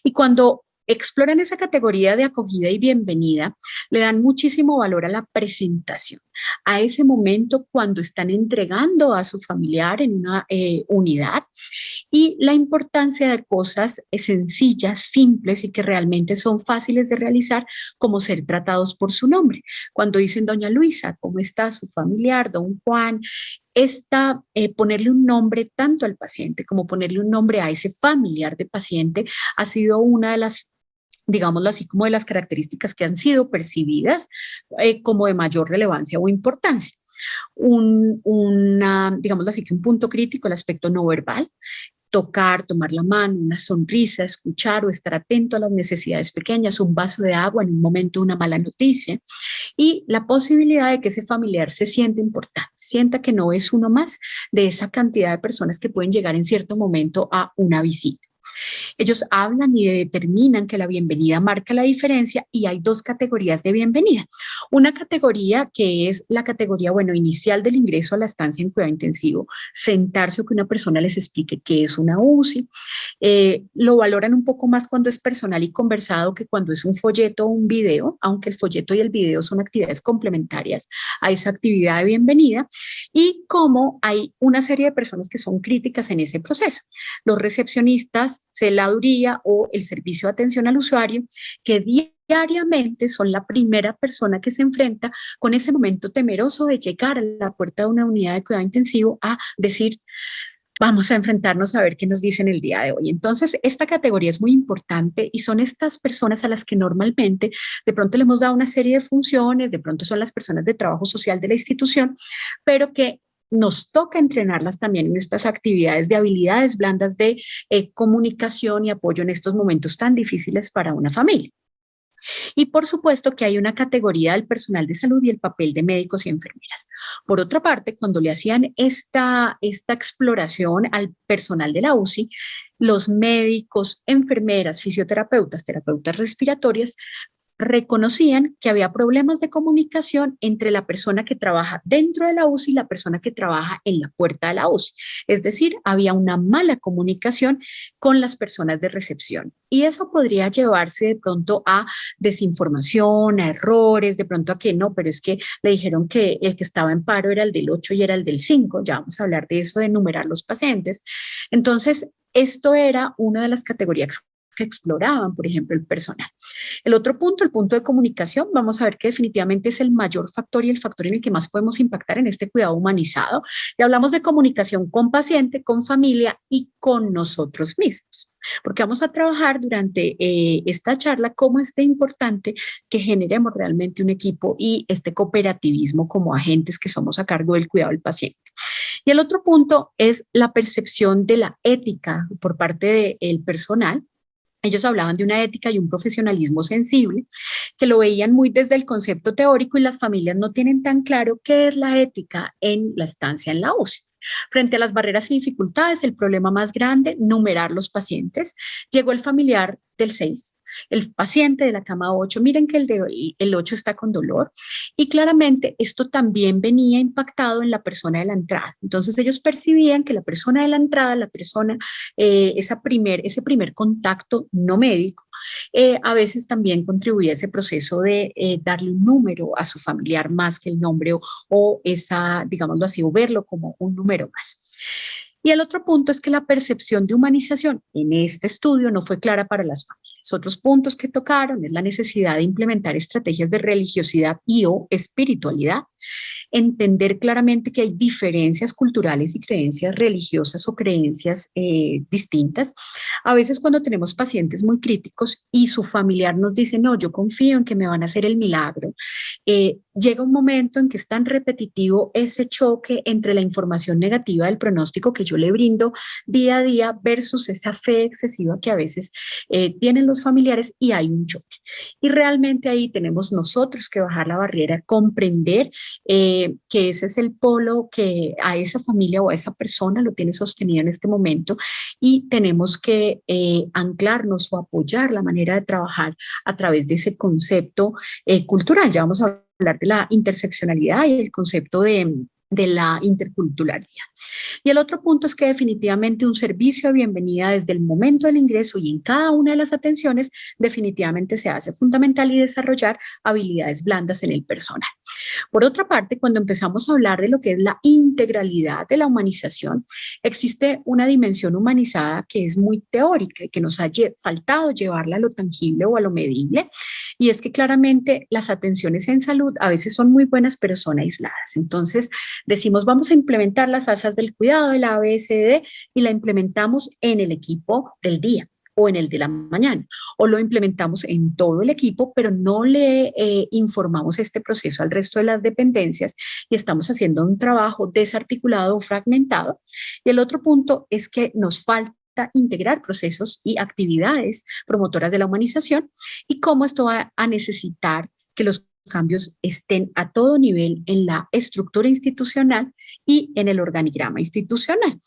Y cuando exploran esa categoría de acogida y bienvenida, le dan muchísimo valor a la presentación, a ese momento cuando están entregando a su familiar en una unidad, y la importancia de cosas sencillas, simples y que realmente son fáciles de realizar, como ser tratados por su nombre. Cuando dicen doña Luisa, ¿cómo está su familiar? Don Juan. Ponerle un nombre tanto al paciente como ponerle un nombre a ese familiar de paciente ha sido una de las, digámoslo así, como de las características que han sido percibidas como de mayor relevancia o importancia. Digámoslo así, que un punto crítico, el aspecto no verbal, tocar, tomar la mano, una sonrisa, escuchar o estar atento a las necesidades pequeñas, un vaso de agua en un momento de una mala noticia, y la posibilidad de que ese familiar se sienta importante, sienta que no es uno más de esa cantidad de personas que pueden llegar en cierto momento a una visita. Ellos hablan y determinan que la bienvenida marca la diferencia, y hay dos categorías de bienvenida. Una categoría que es la categoría, inicial del ingreso a la estancia en cuidado intensivo, sentarse o que una persona les explique qué es una UCI. Lo valoran un poco más cuando es personal y conversado que cuando es un folleto o un video, aunque el folleto y el video son actividades complementarias a esa actividad de bienvenida, y como hay una serie de personas que son críticas en ese proceso. Los recepcionistas, celaduría o el servicio de atención al usuario, que diariamente son la primera persona que se enfrenta con ese momento temeroso de llegar a la puerta de una unidad de cuidado intensivo a decir, vamos a enfrentarnos a ver qué nos dicen el día de hoy. Entonces, esta categoría es muy importante y son estas personas a las que normalmente de pronto le hemos dado una serie de funciones, de pronto son las personas de trabajo social de la institución, pero que nos toca entrenarlas también en estas actividades de habilidades blandas de comunicación y apoyo en estos momentos tan difíciles para una familia. Y por supuesto que hay una categoría del personal de salud y el papel de médicos y enfermeras. Por otra parte, cuando le hacían esta exploración al personal de la UCI, los médicos, enfermeras, fisioterapeutas, terapeutas respiratorias, reconocían que había problemas de comunicación entre la persona que trabaja dentro de la UCI y la persona que trabaja en la puerta de la UCI. Es decir, había una mala comunicación con las personas de recepción. Y eso podría llevarse de pronto a desinformación, a errores, de pronto a que no, pero es que le dijeron que el que estaba en paro era el del 8 y era el del 5. Ya vamos a hablar de eso, de enumerar los pacientes. Entonces, esto era una de las categorías que exploraban, por ejemplo, el personal. El otro punto, el punto de comunicación, vamos a ver que definitivamente es el mayor factor y el factor en el que más podemos impactar en este cuidado humanizado. Y hablamos de comunicación con paciente, con familia y con nosotros mismos, porque vamos a trabajar durante esta charla cómo es de importante que generemos realmente un equipo y este cooperativismo como agentes que somos a cargo del cuidado del paciente. Y el otro punto es la percepción de la ética por parte del personal. Ellos hablaban de una ética y un profesionalismo sensible, que lo veían muy desde el concepto teórico, y las familias no tienen tan claro qué es la ética en la estancia en la UCI. Frente a las barreras y dificultades, el problema más grande, numerar los pacientes. Llegó el familiar del 6, el paciente de la cama 8, miren que el 8 está con dolor, y claramente esto también venía impactado en la persona de la entrada. Entonces ellos percibían que la persona de la entrada, la persona, ese primer contacto no médico, a veces también contribuía a ese proceso de darle un número a su familiar más que el nombre o esa, digámoslo así, o verlo como un número más. Y el otro punto es que la percepción de humanización en este estudio no fue clara para las familias. Otros puntos que tocaron es la necesidad de implementar estrategias de religiosidad y o espiritualidad, entender claramente que hay diferencias culturales y creencias religiosas o creencias distintas. A veces cuando tenemos pacientes muy críticos y su familiar nos dice, no, yo confío en que me van a hacer el milagro, llega un momento en que es tan repetitivo ese choque entre la información negativa del pronóstico que yo le brindo día a día versus esa fe excesiva que a veces tienen los familiares, y hay un choque. Y realmente ahí tenemos nosotros que bajar la barrera, comprender que ese es el polo que a esa familia o a esa persona lo tiene sostenido en este momento, y tenemos que anclarnos o apoyar la manera de trabajar a través de ese concepto cultural. Ya vamos a hablar de la interseccionalidad y el concepto de de la interculturalidad. Y el otro punto es que definitivamente un servicio de bienvenida desde el momento del ingreso y en cada una de las atenciones definitivamente se hace fundamental y desarrollar habilidades blandas en el personal. Por otra parte, cuando empezamos a hablar de lo que es la integralidad de la humanización, existe una dimensión humanizada que es muy teórica y que nos ha faltado llevarla a lo tangible o a lo medible, y es que claramente las atenciones en salud a veces son muy buenas, pero son aisladas. Entonces, decimos, vamos a implementar las asas del cuidado de la ABCD y la implementamos en el equipo del día o en el de la mañana, o lo implementamos en todo el equipo, pero no le informamos este proceso al resto de las dependencias y estamos haciendo un trabajo desarticulado o fragmentado. Y el otro punto es que nos falta integrar procesos y actividades promotoras de la humanización y cómo esto va a necesitar que los cambios estén a todo nivel en la estructura institucional y en el organigrama institucional.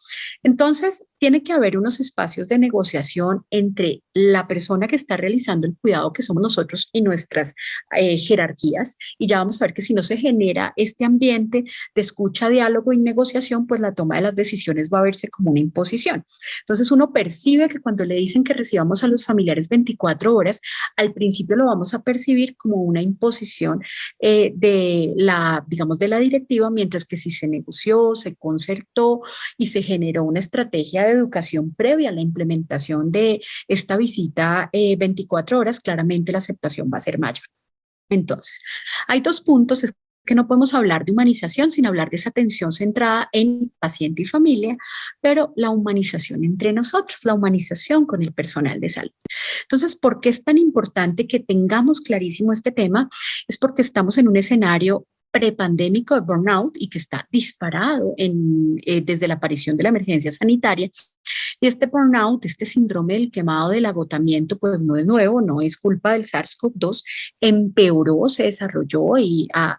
Entonces, tiene que haber unos espacios de negociación entre la persona que está realizando el cuidado, que somos nosotros, y nuestras jerarquías, y ya vamos a ver que si no se genera este ambiente de escucha, diálogo y negociación, pues la toma de las decisiones va a verse como una imposición. Entonces, uno percibe que cuando le dicen que recibamos a los familiares 24 horas, al principio lo vamos a percibir como una imposición de la directiva, mientras que si se negoció, se concertó y se generó una estrategia de educación previa a la implementación de esta visita 24 horas, claramente la aceptación va a ser mayor. Entonces, hay dos puntos, es que no podemos hablar de humanización sin hablar de esa atención centrada en paciente y familia, pero la humanización entre nosotros, la humanización con el personal de salud. Entonces, ¿por qué es tan importante que tengamos clarísimo este tema? Es porque estamos en un escenario prepandémico de burnout y que está disparado desde la aparición de la emergencia sanitaria. Y este burnout, este síndrome del quemado del agotamiento, pues no es nuevo, no es culpa del SARS-CoV-2, empeoró, se desarrolló y ha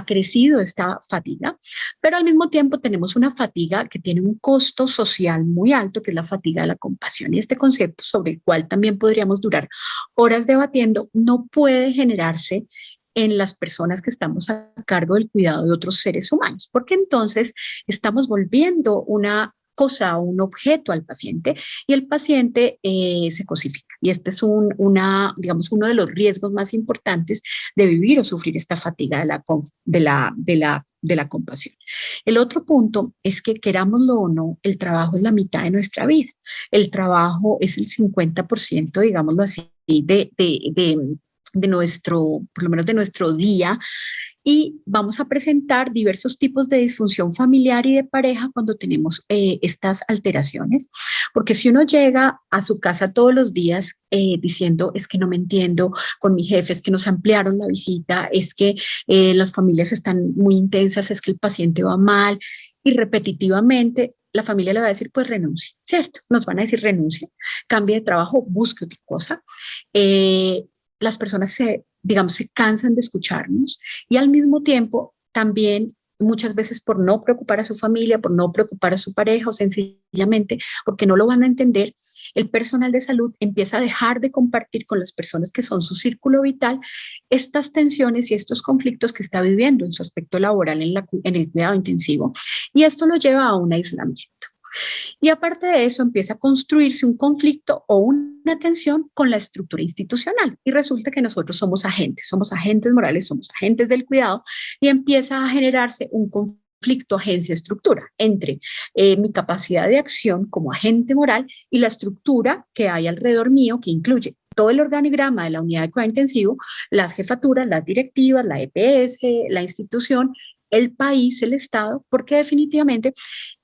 crecido esta fatiga, pero al mismo tiempo tenemos una fatiga que tiene un costo social muy alto, que es la fatiga de la compasión, y este concepto sobre el cual también podríamos durar horas debatiendo, no puede generarse en las personas que estamos a cargo del cuidado de otros seres humanos, porque entonces estamos volviendo una cosa o un objeto al paciente y el paciente se cosifica. Y este es uno de los riesgos más importantes de vivir o sufrir esta fatiga de la compasión. El otro punto es que, querámoslo o no, el trabajo es la mitad de nuestra vida. El trabajo es el 50%, digámoslo así, de nuestro, por lo menos de nuestro día, y vamos a presentar diversos tipos de disfunción familiar y de pareja cuando tenemos estas alteraciones, porque si uno llega a su casa todos los días diciendo es que no me entiendo con mi jefe, es que nos ampliaron la visita, es que las familias están muy intensas, es que el paciente va mal, y repetitivamente la familia le va a decir pues renuncie, ¿cierto? Nos van a decir renuncie, cambie de trabajo, busque otra cosa. Las personas se cansan de escucharnos y al mismo tiempo también muchas veces por no preocupar a su familia, por no preocupar a su pareja o sencillamente porque no lo van a entender, el personal de salud empieza a dejar de compartir con las personas que son su círculo vital estas tensiones y estos conflictos que está viviendo en su aspecto laboral en el cuidado intensivo, y esto lo lleva a un aislamiento. Y aparte de eso empieza a construirse un conflicto o una tensión con la estructura institucional y resulta que nosotros somos agentes morales, somos agentes del cuidado y empieza a generarse un conflicto agencia-estructura entre mi capacidad de acción como agente moral y la estructura que hay alrededor mío, que incluye todo el organigrama de la unidad de cuidado intensivo, las jefaturas, las directivas, la EPS, la institución, el país, el Estado, porque definitivamente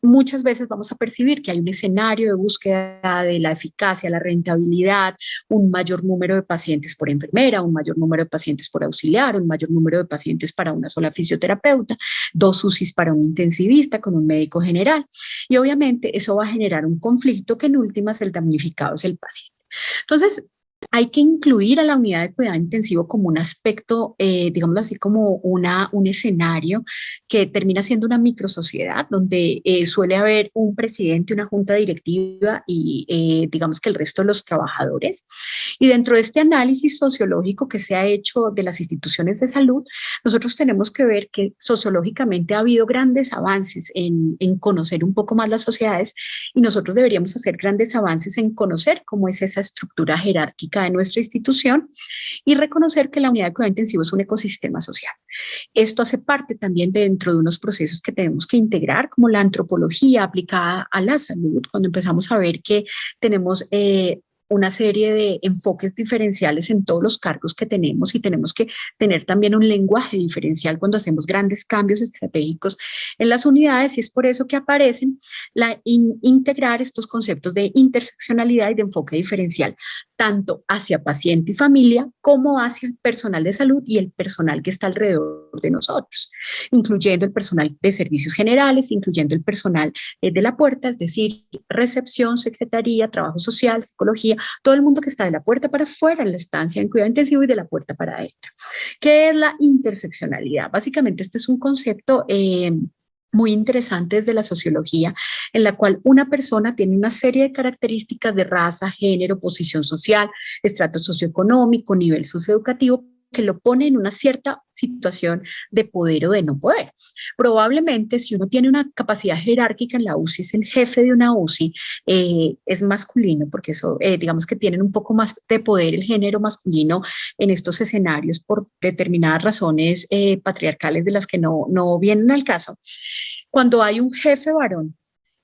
muchas veces vamos a percibir que hay un escenario de búsqueda de la eficacia, la rentabilidad, un mayor número de pacientes por enfermera, un mayor número de pacientes por auxiliar, un mayor número de pacientes para una sola fisioterapeuta, 2 UCIs para un intensivista con un médico general. Y obviamente eso va a generar un conflicto que en últimas el damnificado es el paciente. Entonces, Hay que incluir a la unidad de cuidado intensivo como un aspecto, digámoslo así, como un escenario que termina siendo una microsociedad donde suele haber un presidente, una junta directiva y digamos que el resto de los trabajadores. Y dentro de este análisis sociológico que se ha hecho de las instituciones de salud, nosotros tenemos que ver que sociológicamente ha habido grandes avances en conocer un poco más las sociedades y nosotros deberíamos hacer grandes avances en conocer cómo es esa estructura jerárquica de nuestra institución y reconocer que la unidad de cuidado intensivo es un ecosistema social. Esto hace parte también dentro de unos procesos que tenemos que integrar, como la antropología aplicada a la salud, cuando empezamos a ver que tenemos una serie de enfoques diferenciales en todos los cargos que tenemos y tenemos que tener también un lenguaje diferencial cuando hacemos grandes cambios estratégicos en las unidades y es por eso que aparecen integrar estos conceptos de interseccionalidad y de enfoque diferencial, tanto hacia paciente y familia como hacia el personal de salud y el personal que está alrededor de nosotros, incluyendo el personal de servicios generales, incluyendo el personal de la puerta, es decir, recepción, secretaría, trabajo social, psicología, todo el mundo que está de la puerta para afuera en la estancia en cuidado intensivo y de la puerta para adentro. ¿Qué es la interseccionalidad? Básicamente este es un concepto muy interesante desde la sociología, en la cual una persona tiene una serie de características de raza, género, posición social, estrato socioeconómico, nivel socioeducativo, que lo pone en una cierta situación de poder o de no poder. Probablemente si uno tiene una capacidad jerárquica en la UCI, es el jefe de una UCI, es masculino, porque eso, digamos que tienen un poco más de poder el género masculino en estos escenarios por determinadas razones patriarcales de las que no vienen al caso. Cuando hay un jefe varón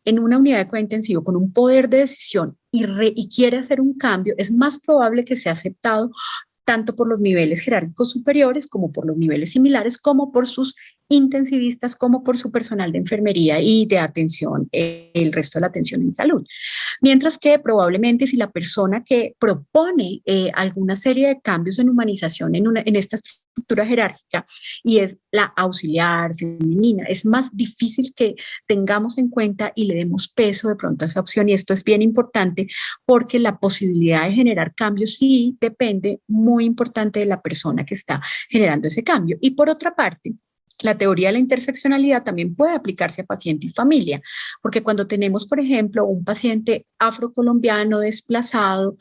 en una unidad de cuidado intensivo con un poder de decisión y quiere hacer un cambio, es más probable que sea aceptado tanto por los niveles jerárquicos superiores como por los niveles similares, como por sus intensivistas, como por su personal de enfermería y de atención, el resto de la atención en salud. Mientras que probablemente si la persona que propone alguna serie de cambios en humanización en esta estructura jerárquica y es la auxiliar femenina, es más difícil que tengamos en cuenta y le demos peso de pronto a esa opción y esto es bien importante porque la posibilidad de generar cambios sí depende muy importante de la persona que está generando ese cambio. Y por otra parte, la teoría de la interseccionalidad también puede aplicarse a paciente y familia, porque cuando tenemos, por ejemplo, un paciente afrocolombiano desplazado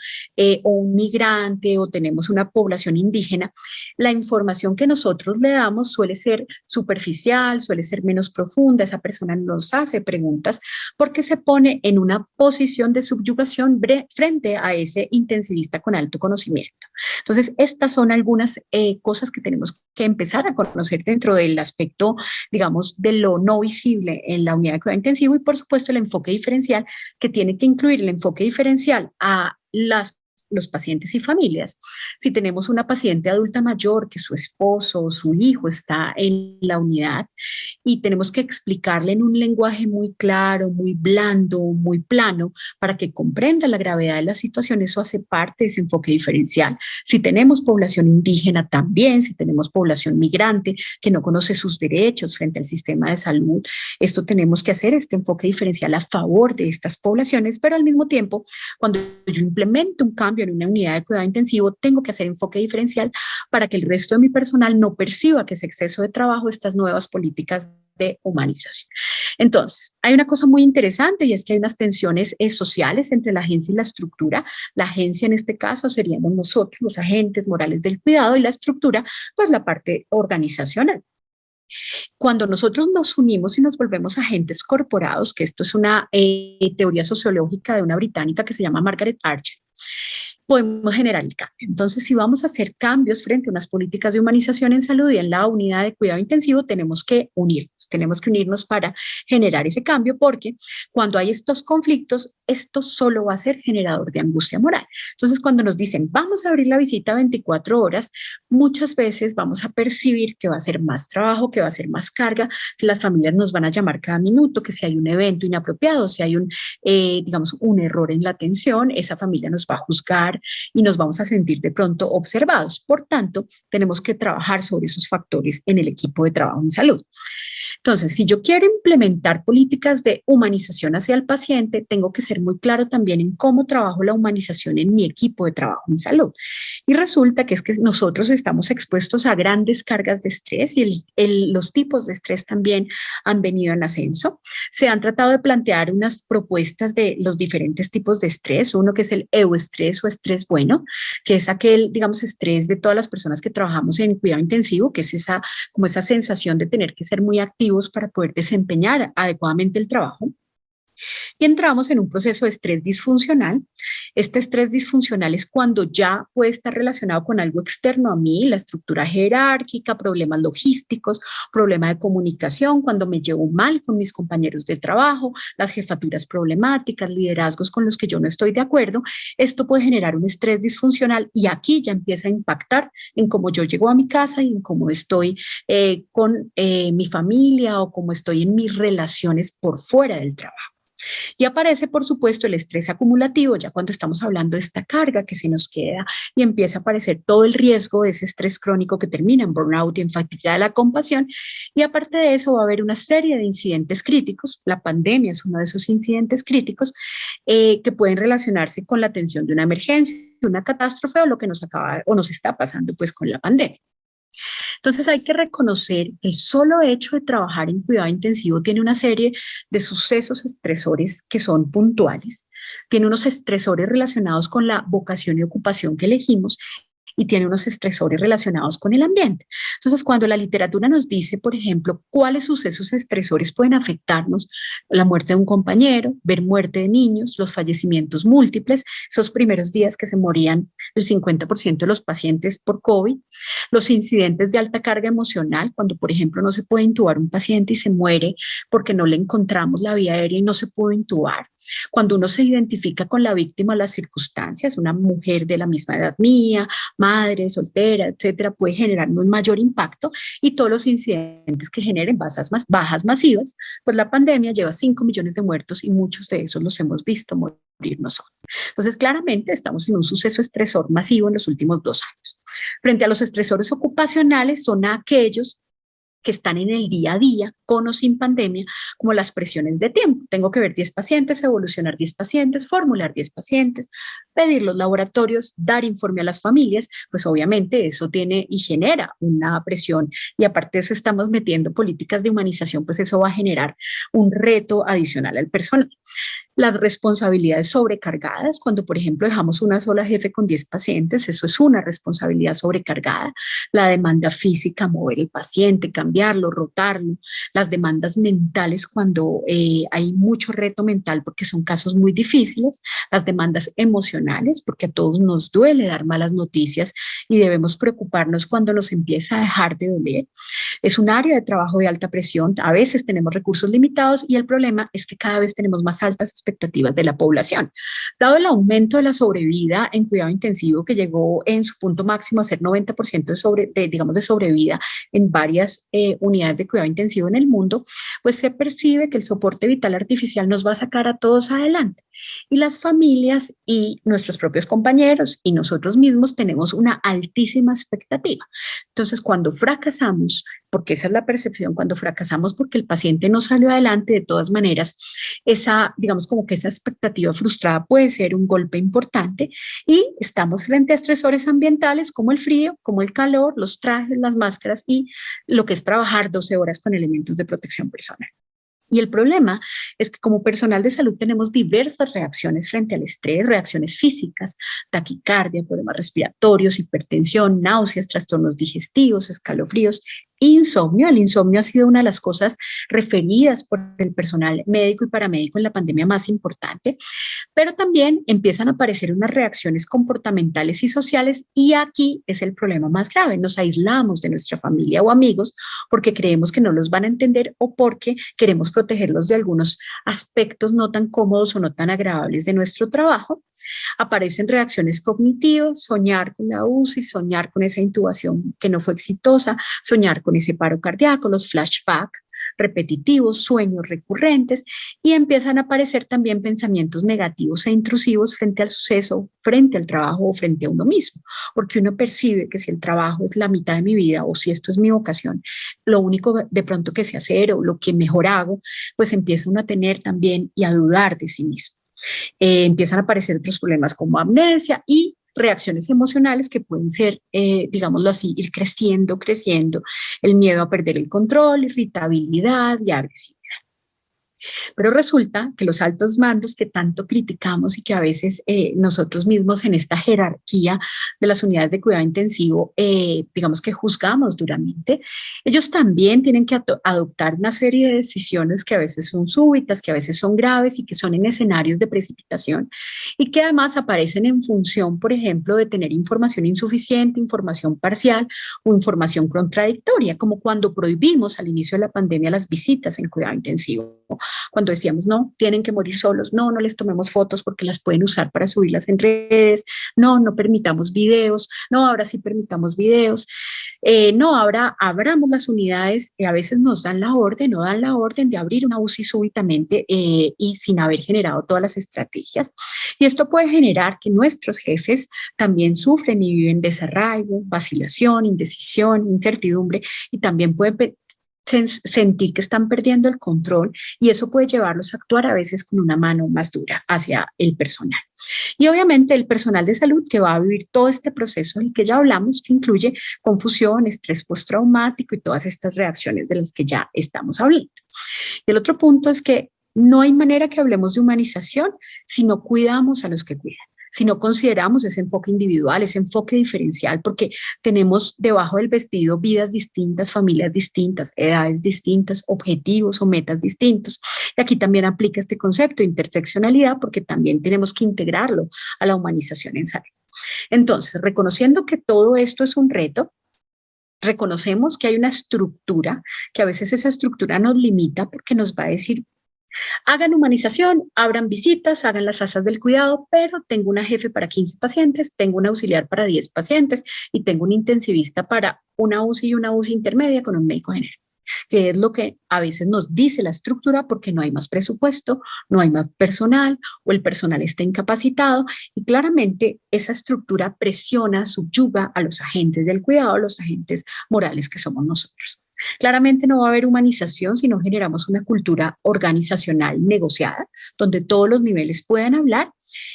o un migrante o tenemos una población indígena, la información que nosotros le damos suele ser superficial, suele ser menos profunda, esa persona nos hace preguntas porque se pone en una posición de subyugación frente a ese intensivista con alto conocimiento. Entonces, estas son algunas cosas que tenemos que empezar a conocer dentro del aspecto, digamos, de lo no visible en la unidad de cuidado intensivo y, por supuesto, el enfoque diferencial que tiene que incluir el enfoque diferencial a los pacientes y familias. Si tenemos una paciente adulta mayor que su esposo o su hijo está en la unidad y tenemos que explicarle en un lenguaje muy claro, muy blando, muy plano, para que comprenda la gravedad de la situación, eso hace parte de ese enfoque diferencial. Si tenemos población indígena también, si tenemos población migrante que no conoce sus derechos frente al sistema de salud, esto tenemos que hacer este enfoque diferencial a favor de estas poblaciones, pero al mismo tiempo, cuando yo implemento un cambio en una unidad de cuidado intensivo, tengo que hacer enfoque diferencial para que el resto de mi personal no perciba que es exceso de trabajo estas nuevas políticas de humanización. Entonces, hay una cosa muy interesante y es que hay unas tensiones sociales entre la agencia y la estructura. La agencia en este caso seríamos nosotros, los agentes morales del cuidado y la estructura, pues la parte organizacional. Cuando nosotros nos unimos y nos volvemos agentes corporados, que esto es una teoría sociológica de una británica que se llama Margaret Archer, podemos generar el cambio. Entonces, si vamos a hacer cambios frente a unas políticas de humanización en salud y en la unidad de cuidado intensivo, tenemos que unirnos para generar ese cambio, porque cuando hay estos conflictos, esto solo va a ser generador de angustia moral. Entonces, cuando nos dicen, vamos a abrir la visita 24 horas, muchas veces vamos a percibir que va a ser más trabajo, que va a ser más carga, que las familias nos van a llamar cada minuto, que si hay un evento inapropiado, si hay digamos, un error en la atención, esa familia nos va a juzgar y nos vamos a sentir de pronto observados. Por tanto, tenemos que trabajar sobre esos factores en el equipo de trabajo en salud. Entonces, si yo quiero implementar políticas de humanización hacia el paciente, tengo que ser muy claro también en cómo trabajo la humanización en mi equipo de trabajo en salud. Y resulta que es que nosotros estamos expuestos a grandes cargas de estrés y los tipos de estrés también han venido en ascenso. Se han tratado de plantear unas propuestas de los diferentes tipos de estrés, uno que es el euestrés o estrés bueno, que es aquel, digamos, estrés de todas las personas que trabajamos en cuidado intensivo, que es como esa sensación de tener que ser muy activos para poder desempeñar adecuadamente el trabajo. Y entramos en un proceso de estrés disfuncional. Este estrés disfuncional es cuando ya puede estar relacionado con algo externo a mí, la estructura jerárquica, problemas logísticos, problema de comunicación, cuando me llevo mal con mis compañeros de trabajo, las jefaturas problemáticas, liderazgos con los que yo no estoy de acuerdo. Esto puede generar un estrés disfuncional y aquí ya empieza a impactar en cómo yo llego a mi casa y en cómo estoy con mi familia o cómo estoy en mis relaciones por fuera del trabajo. Y aparece, por supuesto, el estrés acumulativo, ya cuando estamos hablando de esta carga que se nos queda y empieza a aparecer todo el riesgo de ese estrés crónico que termina en burnout y en fatiga de la compasión. Y aparte de eso va a haber una serie de incidentes críticos. La pandemia es uno de esos incidentes críticos que pueden relacionarse con la atención de una emergencia, una catástrofe o lo que nos acaba o nos está pasando pues con la pandemia. Entonces hay que reconocer que el solo hecho de trabajar en cuidado intensivo tiene una serie de sucesos estresores que son puntuales, tiene unos estresores relacionados con la vocación y ocupación que elegimos y tiene unos estresores relacionados con el ambiente. Entonces, cuando la literatura nos dice, por ejemplo, cuáles sucesos estresores pueden afectarnos, la muerte de un compañero, ver muerte de niños, los fallecimientos múltiples, esos primeros días que se morían el 50% de los pacientes por COVID, los incidentes de alta carga emocional, cuando, por ejemplo, no se puede intubar un paciente y se muere porque no le encontramos la vía aérea y no se pudo intubar, cuando uno se identifica con la víctima o las circunstancias, una mujer de la misma edad mía, madre, soltera, etcétera, puede generar un mayor impacto y todos los incidentes que generen bajas masivas, pues la pandemia lleva 5 millones de muertos y muchos de esos los hemos visto morir nosotros. Entonces, claramente estamos en un suceso estresor masivo en los últimos 2 años. Frente a los estresores ocupacionales son aquellos que están en el día a día, con o sin pandemia, como las presiones de tiempo. Tengo que ver 10 pacientes, evolucionar 10 pacientes, formular 10 pacientes, pedir los laboratorios, dar informe a las familias, pues obviamente eso tiene y genera una presión y aparte de eso estamos metiendo políticas de humanización, pues eso va a generar un reto adicional al personal. Las responsabilidades sobrecargadas, cuando por ejemplo dejamos una sola jefe con 10 pacientes, eso es una responsabilidad sobrecargada. La demanda física, mover el paciente, cambiarlo, rotarlo. Las demandas mentales, cuando hay mucho reto mental porque son casos muy difíciles. Las demandas emocionales, porque a todos nos duele dar malas noticias y debemos preocuparnos cuando nos empieza a dejar de doler. Es un área de trabajo de alta presión, a veces tenemos recursos limitados y el problema es que cada vez tenemos más altas expectativas de la población. Dado el aumento de la sobrevida en cuidado intensivo que llegó en su punto máximo a ser 90% de sobrevida en varias unidades de cuidado intensivo en el mundo, pues se percibe que el soporte vital artificial nos va a sacar a todos adelante. Y las familias y nuestros propios compañeros y nosotros mismos tenemos una altísima expectativa. Entonces, cuando fracasamos, porque esa es la percepción, cuando fracasamos porque el paciente no salió adelante, de todas maneras, digamos como que esa expectativa frustrada puede ser un golpe importante y estamos frente a estresores ambientales como el frío, como el calor, los trajes, las máscaras y lo que es trabajar 12 horas con elementos de protección personal. Y el problema es que como personal de salud tenemos diversas reacciones frente al estrés, reacciones físicas, taquicardia, problemas respiratorios, hipertensión, náuseas, trastornos digestivos, escalofríos, insomnio. El insomnio ha sido una de las cosas referidas por el personal médico y paramédico en la pandemia más importante, pero también empiezan a aparecer unas reacciones comportamentales y sociales y aquí es el problema más grave. Nos aislamos de nuestra familia o amigos porque creemos que no los van a entender o porque queremos protegerlos de algunos aspectos no tan cómodos o no tan agradables de nuestro trabajo. Aparecen reacciones cognitivas, soñar con la UCI, soñar con esa intubación que no fue exitosa, soñar con ese paro cardíaco, los flashbacks, repetitivos, sueños recurrentes, y empiezan a aparecer también pensamientos negativos e intrusivos frente al suceso, frente al trabajo o frente a uno mismo, porque uno percibe que si el trabajo es la mitad de mi vida o si esto es mi vocación, lo único de pronto que sé hacer o lo que mejor hago, pues empieza uno a tener también y a dudar de sí mismo. Empiezan a aparecer otros problemas como amnesia y reacciones emocionales que pueden ser, digámoslo así, ir creciendo, el miedo a perder el control, irritabilidad y agresividad. Pero resulta que los altos mandos que tanto criticamos y que a veces nosotros mismos en esta jerarquía de las unidades de cuidado intensivo, digamos que juzgamos duramente, ellos también tienen que adoptar una serie de decisiones que a veces son súbitas, que a veces son graves y que son en escenarios de precipitación y que además aparecen en función, por ejemplo, de tener información insuficiente, información parcial o información contradictoria, como cuando prohibimos al inicio de la pandemia las visitas en cuidado intensivo. Cuando decíamos, no, tienen que morir solos, no, no les tomemos fotos porque las pueden usar para subirlas en redes, no, no permitamos videos, no, ahora sí permitamos videos, no, ahora abramos las unidades, a veces nos dan la orden, no dan la orden de abrir una UCI súbitamente y sin haber generado todas las estrategias. Y esto puede generar que nuestros jefes también sufren y viven desarraigo, vacilación, indecisión, incertidumbre y también pueden sentir que están perdiendo el control y eso puede llevarlos a actuar a veces con una mano más dura hacia el personal. Y obviamente el personal de salud que va a vivir todo este proceso del que ya hablamos, que incluye confusión, estrés postraumático y todas estas reacciones de las que ya estamos hablando. Y el otro punto es que no hay manera que hablemos de humanización si no cuidamos a los que cuidan, si no consideramos ese enfoque individual, ese enfoque diferencial, porque tenemos debajo del vestido vidas distintas, familias distintas, edades distintas, objetivos o metas distintos. Y aquí también aplica este concepto de interseccionalidad, porque también tenemos que integrarlo a la humanización en salud. Entonces, reconociendo que todo esto es un reto, reconocemos que hay una estructura, que a veces esa estructura nos limita porque nos va a decir, hagan humanización, abran visitas, hagan las asas del cuidado, pero tengo una jefe para 15 pacientes, tengo un auxiliar para 10 pacientes y tengo un intensivista para una UCI y una UCI intermedia con un médico general, que es lo que a veces nos dice la estructura porque no hay más presupuesto, no hay más personal o el personal está incapacitado y claramente esa estructura presiona, subyuga a los agentes del cuidado, a los agentes morales que somos nosotros. Claramente no va a haber humanización si no generamos una cultura organizacional negociada, donde todos los niveles puedan hablar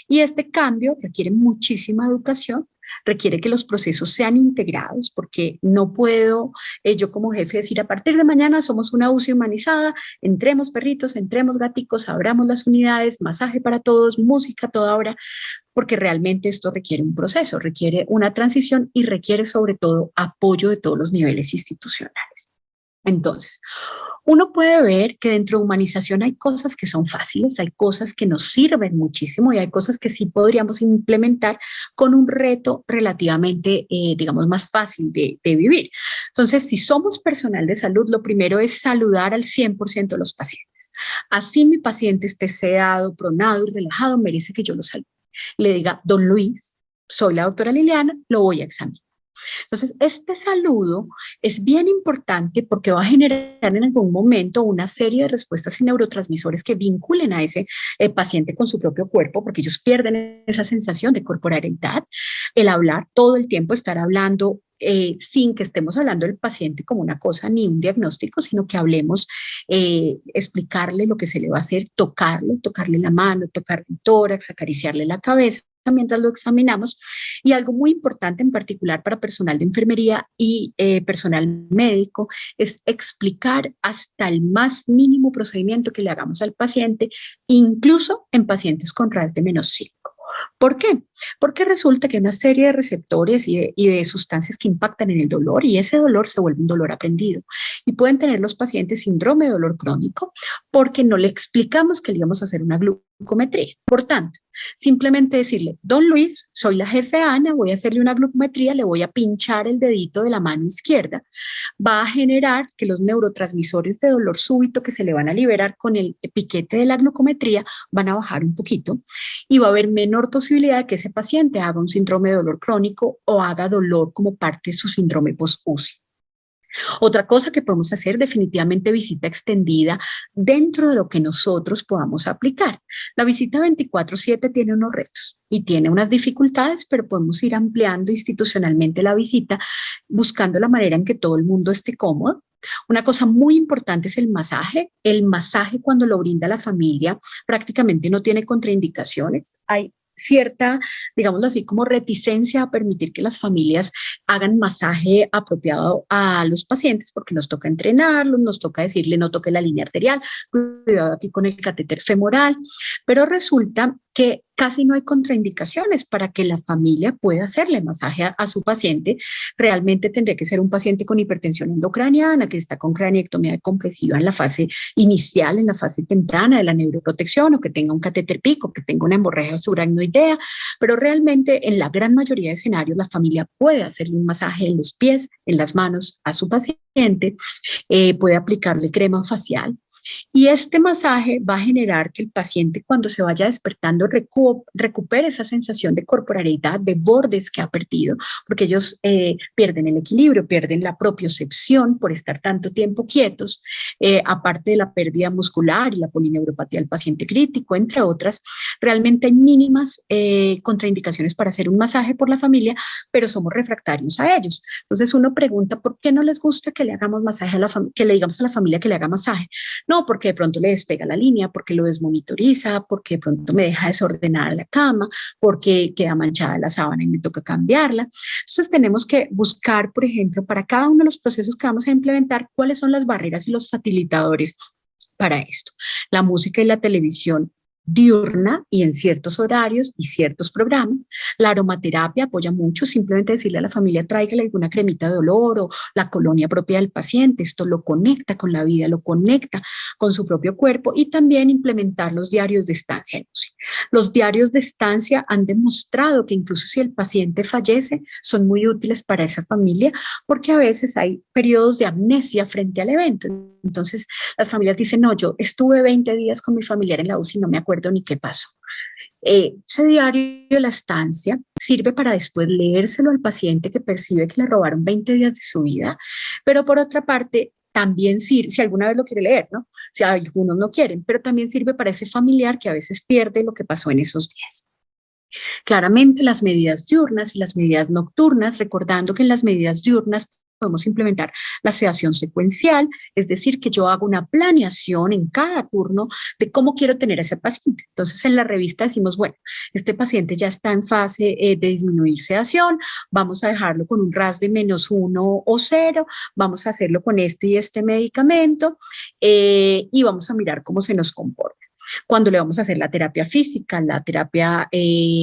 y este cambio requiere muchísima educación, requiere que los procesos sean integrados porque no puedo yo como jefe decir a partir de mañana somos una UCI humanizada, entremos perritos, entremos gaticos, abramos las unidades, masaje para todos, música toda hora, porque realmente esto requiere un proceso, requiere una transición y requiere sobre todo apoyo de todos los niveles institucionales. Entonces, uno puede ver que dentro de humanización hay cosas que son fáciles, hay cosas que nos sirven muchísimo y hay cosas que sí podríamos implementar con un reto relativamente, digamos, más fácil de vivir. Entonces, si somos personal de salud, lo primero es saludar al 100% de los pacientes. Así mi paciente esté sedado, pronado y relajado, merece que yo lo salude. Le diga, don Luis, soy la doctora Liliana, lo voy a examinar. Entonces, este saludo es bien importante porque va a generar en algún momento una serie de respuestas y neurotransmisores que vinculen a ese paciente con su propio cuerpo, porque ellos pierden esa sensación de corporalidad. El hablar todo el tiempo, estar hablando sin que estemos hablando del paciente como una cosa ni un diagnóstico, sino que hablemos, explicarle lo que se le va a hacer, tocarle la mano, tocarle el tórax, acariciarle la cabeza mientras lo examinamos. Y algo muy importante en particular para personal de enfermería y personal médico es explicar hasta el más mínimo procedimiento que le hagamos al paciente, incluso en pacientes con RAS de -5. ¿Por qué? Porque resulta que hay una serie de receptores y de sustancias que impactan en el dolor y ese dolor se vuelve un dolor aprendido. Y pueden tener los pacientes síndrome de dolor crónico porque no le explicamos que le íbamos a hacer una glucometría. Por tanto, simplemente decirle, don Luis, soy la jefe Ana, voy a hacerle una glucometría, le voy a pinchar el dedito de la mano izquierda. Va a generar que los neurotransmisores de dolor súbito que se le van a liberar con el piquete de la glucometría van a bajar un poquito y va a haber menor posibilidad de que ese paciente haga un síndrome de dolor crónico o haga dolor como parte de su síndrome post-UCI. Otra cosa que podemos hacer, definitivamente visita extendida dentro de lo que nosotros podamos aplicar. La visita 24/7 tiene unos retos y tiene unas dificultades, pero podemos ir ampliando institucionalmente la visita, buscando la manera en que todo el mundo esté cómodo. Una cosa muy importante es el masaje. El masaje, cuando lo brinda la familia, prácticamente no tiene contraindicaciones. Hay cierta, digámoslo así, como reticencia a permitir que las familias hagan masaje apropiado a los pacientes, porque nos toca entrenarlos, nos toca decirle no toque la línea arterial, cuidado aquí con el catéter femoral, pero resulta que casi no hay contraindicaciones para que la familia pueda hacerle masaje a su paciente. Realmente tendría que ser un paciente con hipertensión endocraniana, que está con craniectomía compresiva en la fase inicial, en la fase temprana de la neuroprotección, o que tenga un catéter pico, que tenga una hemorragia subaracnoidea, pero realmente en la gran mayoría de escenarios la familia puede hacerle un masaje en los pies, en las manos a su paciente, puede aplicarle crema facial. Y este masaje va a generar que el paciente, cuando se vaya despertando, recupere esa sensación de corporalidad, de bordes que ha perdido, porque ellos pierden el equilibrio, pierden la propiocepción por estar tanto tiempo quietos, aparte de la pérdida muscular y la polineuropatía del paciente crítico, entre otras. Realmente hay mínimas contraindicaciones para hacer un masaje por la familia, pero somos refractarios a ellos. Entonces uno pregunta, ¿por qué no les gusta que le hagamos masaje a que le digamos a la familia que le haga masaje? No, porque de pronto le despega la línea, porque lo desmonitoriza, porque de pronto me deja desordenada la cama, porque queda manchada la sábana y me toca cambiarla. Entonces tenemos que buscar, por ejemplo, para cada uno de los procesos que vamos a implementar, cuáles son las barreras y los facilitadores para esto. La música y la televisión diurna y en ciertos horarios y ciertos programas. La aromaterapia apoya mucho, simplemente decirle a la familia tráigale alguna cremita de olor o la colonia propia del paciente. Esto lo conecta con la vida, lo conecta con su propio cuerpo, y también implementar los diarios de estancia en UCI. Los diarios de estancia han demostrado que incluso si el paciente fallece, son muy útiles para esa familia, porque a veces hay periodos de amnesia frente al evento. Entonces las familias dicen, no, yo estuve 20 días con mi familiar en la UCI y no me acuerdo ni qué pasó. Ese diario de la estancia sirve para después leérselo al paciente que percibe que le robaron 20 días de su vida, pero por otra parte también sirve, si alguna vez lo quiere leer, ¿no? Si algunos no quieren, pero también sirve para ese familiar que a veces pierde lo que pasó en esos días. Claramente las medidas diurnas y las medidas nocturnas, recordando que en las medidas diurnas podemos implementar la sedación secuencial, es decir, que yo hago una planeación en cada turno de cómo quiero tener a ese paciente. Entonces, en la revista decimos, bueno, este paciente ya está en fase de disminuir sedación, vamos a dejarlo con un RAS de -1 o 0, vamos a hacerlo con este y este medicamento, y vamos a mirar cómo se nos comporta. Cuando le vamos a hacer la terapia física, la terapia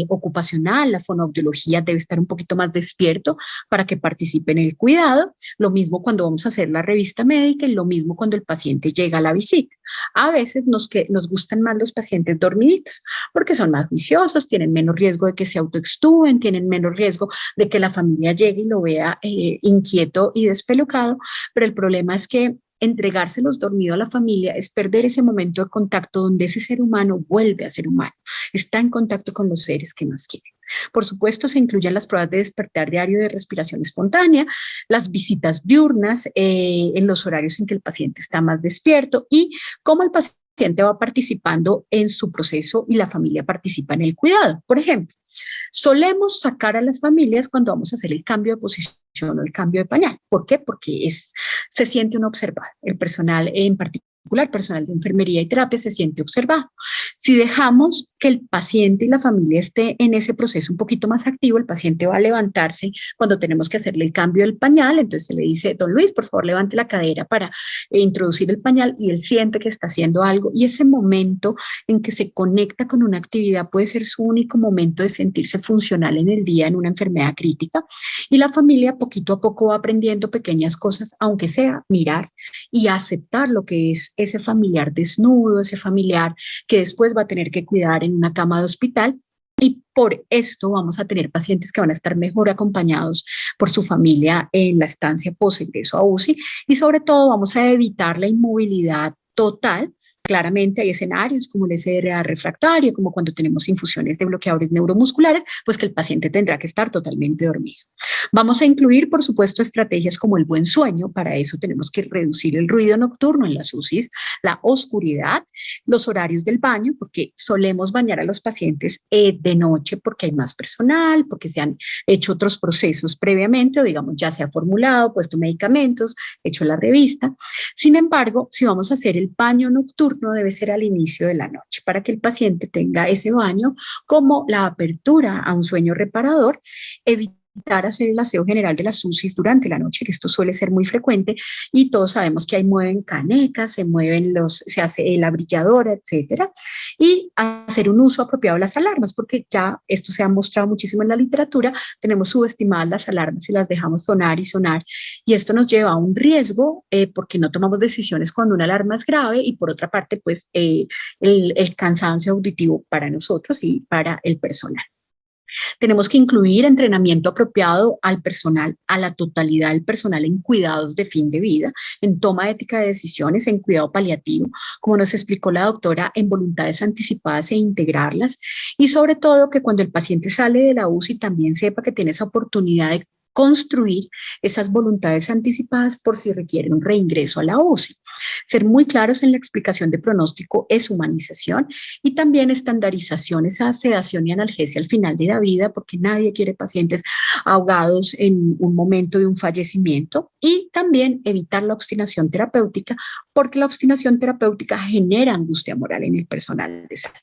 ocupacional, la fonoaudiología, debe estar un poquito más despierto para que participe en el cuidado. Lo mismo cuando vamos a hacer la revista médica, y lo mismo cuando el paciente llega a la visita. A veces nos gustan más los pacientes dormiditos porque son más juiciosos, tienen menos riesgo de que se autoextúen, tienen menos riesgo de que la familia llegue y lo vea inquieto y despelucado, pero el problema es que entregárselos dormido a la familia es perder ese momento de contacto donde ese ser humano vuelve a ser humano, está en contacto con los seres que más quieren. Por supuesto, se incluyen las pruebas de despertar diario de respiración espontánea, las visitas diurnas en los horarios en que el paciente está más despierto, y cómo el paciente va participando en su proceso y la familia participa en el cuidado. Por ejemplo, solemos sacar a las familias cuando vamos a hacer el cambio de posición o el cambio de pañal. ¿Por qué? Porque se siente uno observado. El personal, en particular personal de enfermería y terapia, se siente observado. Si dejamos que el paciente y la familia esté en ese proceso un poquito más activo, el paciente va a levantarse cuando tenemos que hacerle el cambio del pañal. Entonces se le dice, don Luis, por favor, levante la cadera para introducir el pañal, y él siente que está haciendo algo, y ese momento en que se conecta con una actividad puede ser su único momento de sentirse funcional en el día en una enfermedad crítica, y la familia poquito a poco va aprendiendo pequeñas cosas, aunque sea mirar y aceptar lo que es ese familiar desnudo, ese familiar que después va a tener que cuidar en una cama de hospital. Y por esto vamos a tener pacientes que van a estar mejor acompañados por su familia en la estancia post-ingreso a UCI, y sobre todo vamos a evitar la inmovilidad total Claramente hay escenarios como el SRA refractario, como cuando tenemos infusiones de bloqueadores neuromusculares, pues que el paciente tendrá que estar totalmente dormido. Vamos a incluir, por supuesto, estrategias como el buen sueño. Para eso tenemos que reducir el ruido nocturno en las UCIs, la oscuridad, los horarios del baño, porque solemos bañar a los pacientes de noche porque hay más personal, porque se han hecho otros procesos previamente, o digamos ya se ha formulado, puesto medicamentos, hecho la revista. Sin embargo, si vamos a hacer el baño nocturno, debe ser al inicio de la noche para que el paciente tenga ese baño como la apertura a un sueño reparador, evitar hacer el aseo general de las UCIs durante la noche, que esto suele ser muy frecuente, y todos sabemos que ahí mueven canecas, se hace la brilladora, etcétera, y hacer un uso apropiado de las alarmas, porque ya esto se ha mostrado muchísimo en la literatura, tenemos subestimadas las alarmas y las dejamos sonar y sonar, y esto nos lleva a un riesgo porque no tomamos decisiones cuando una alarma es grave, y por otra parte, pues el cansancio auditivo para nosotros y para el personal. Tenemos que incluir entrenamiento apropiado al personal, a la totalidad del personal en cuidados de fin de vida, en toma ética de decisiones, en cuidado paliativo, como nos explicó la doctora, en voluntades anticipadas e integrarlas, y sobre todo que cuando el paciente sale de la UCI también sepa que tiene esa oportunidad de construir esas voluntades anticipadas por si requieren un reingreso a la UCI. Ser muy claros en la explicación de pronóstico es humanización y también estandarización, esa sedación y analgesia al final de la vida, porque nadie quiere pacientes ahogados en un momento de un fallecimiento, y también evitar la obstinación terapéutica, porque la obstinación terapéutica genera angustia moral en el personal de salud.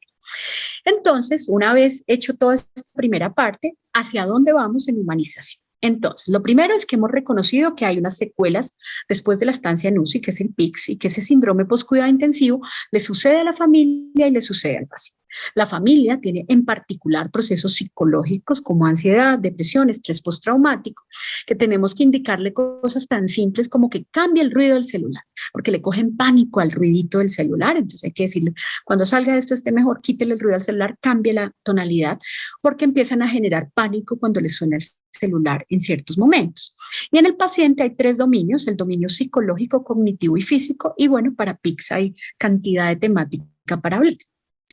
Entonces, una vez hecho toda esta primera parte, ¿hacia dónde vamos en humanización? Entonces, lo primero es que hemos reconocido que hay unas secuelas después de la estancia en UCI, que es el PICS, y que ese síndrome post-cuidado intensivo le sucede a la familia y le sucede al paciente. La familia tiene en particular procesos psicológicos como ansiedad, depresión, estrés postraumático, que tenemos que indicarle cosas tan simples como que cambie el ruido del celular, porque le cogen pánico al ruidito del celular. Entonces hay que decirle, cuando salga de esto esté mejor, quítele el ruido al celular, cambie la tonalidad, porque empiezan a generar pánico cuando les suena el celular en ciertos momentos. Y en el paciente hay 3 dominios: el dominio psicológico, cognitivo y físico, y bueno, para PICS hay cantidad de temática para hablar.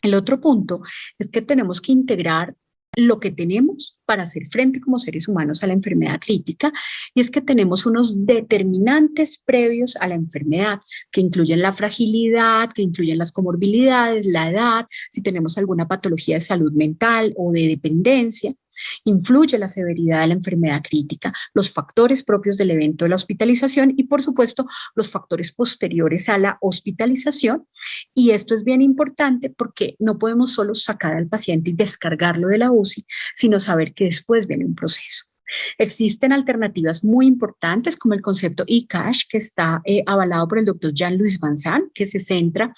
El otro punto es que tenemos que integrar lo que tenemos para hacer frente como seres humanos a la enfermedad crítica, y es que tenemos unos determinantes previos a la enfermedad que incluyen la fragilidad, que incluyen las comorbilidades, la edad, si tenemos alguna patología de salud mental o de dependencia. Influye la severidad de la enfermedad crítica, los factores propios del evento de la hospitalización y, por supuesto, los factores posteriores a la hospitalización. Y esto es bien importante porque no podemos solo sacar al paciente y descargarlo de la UCI, sino saber que después viene un proceso. Existen alternativas muy importantes como el concepto eCash, que está avalado por el doctor Jean-Louis Van Sant, que se centra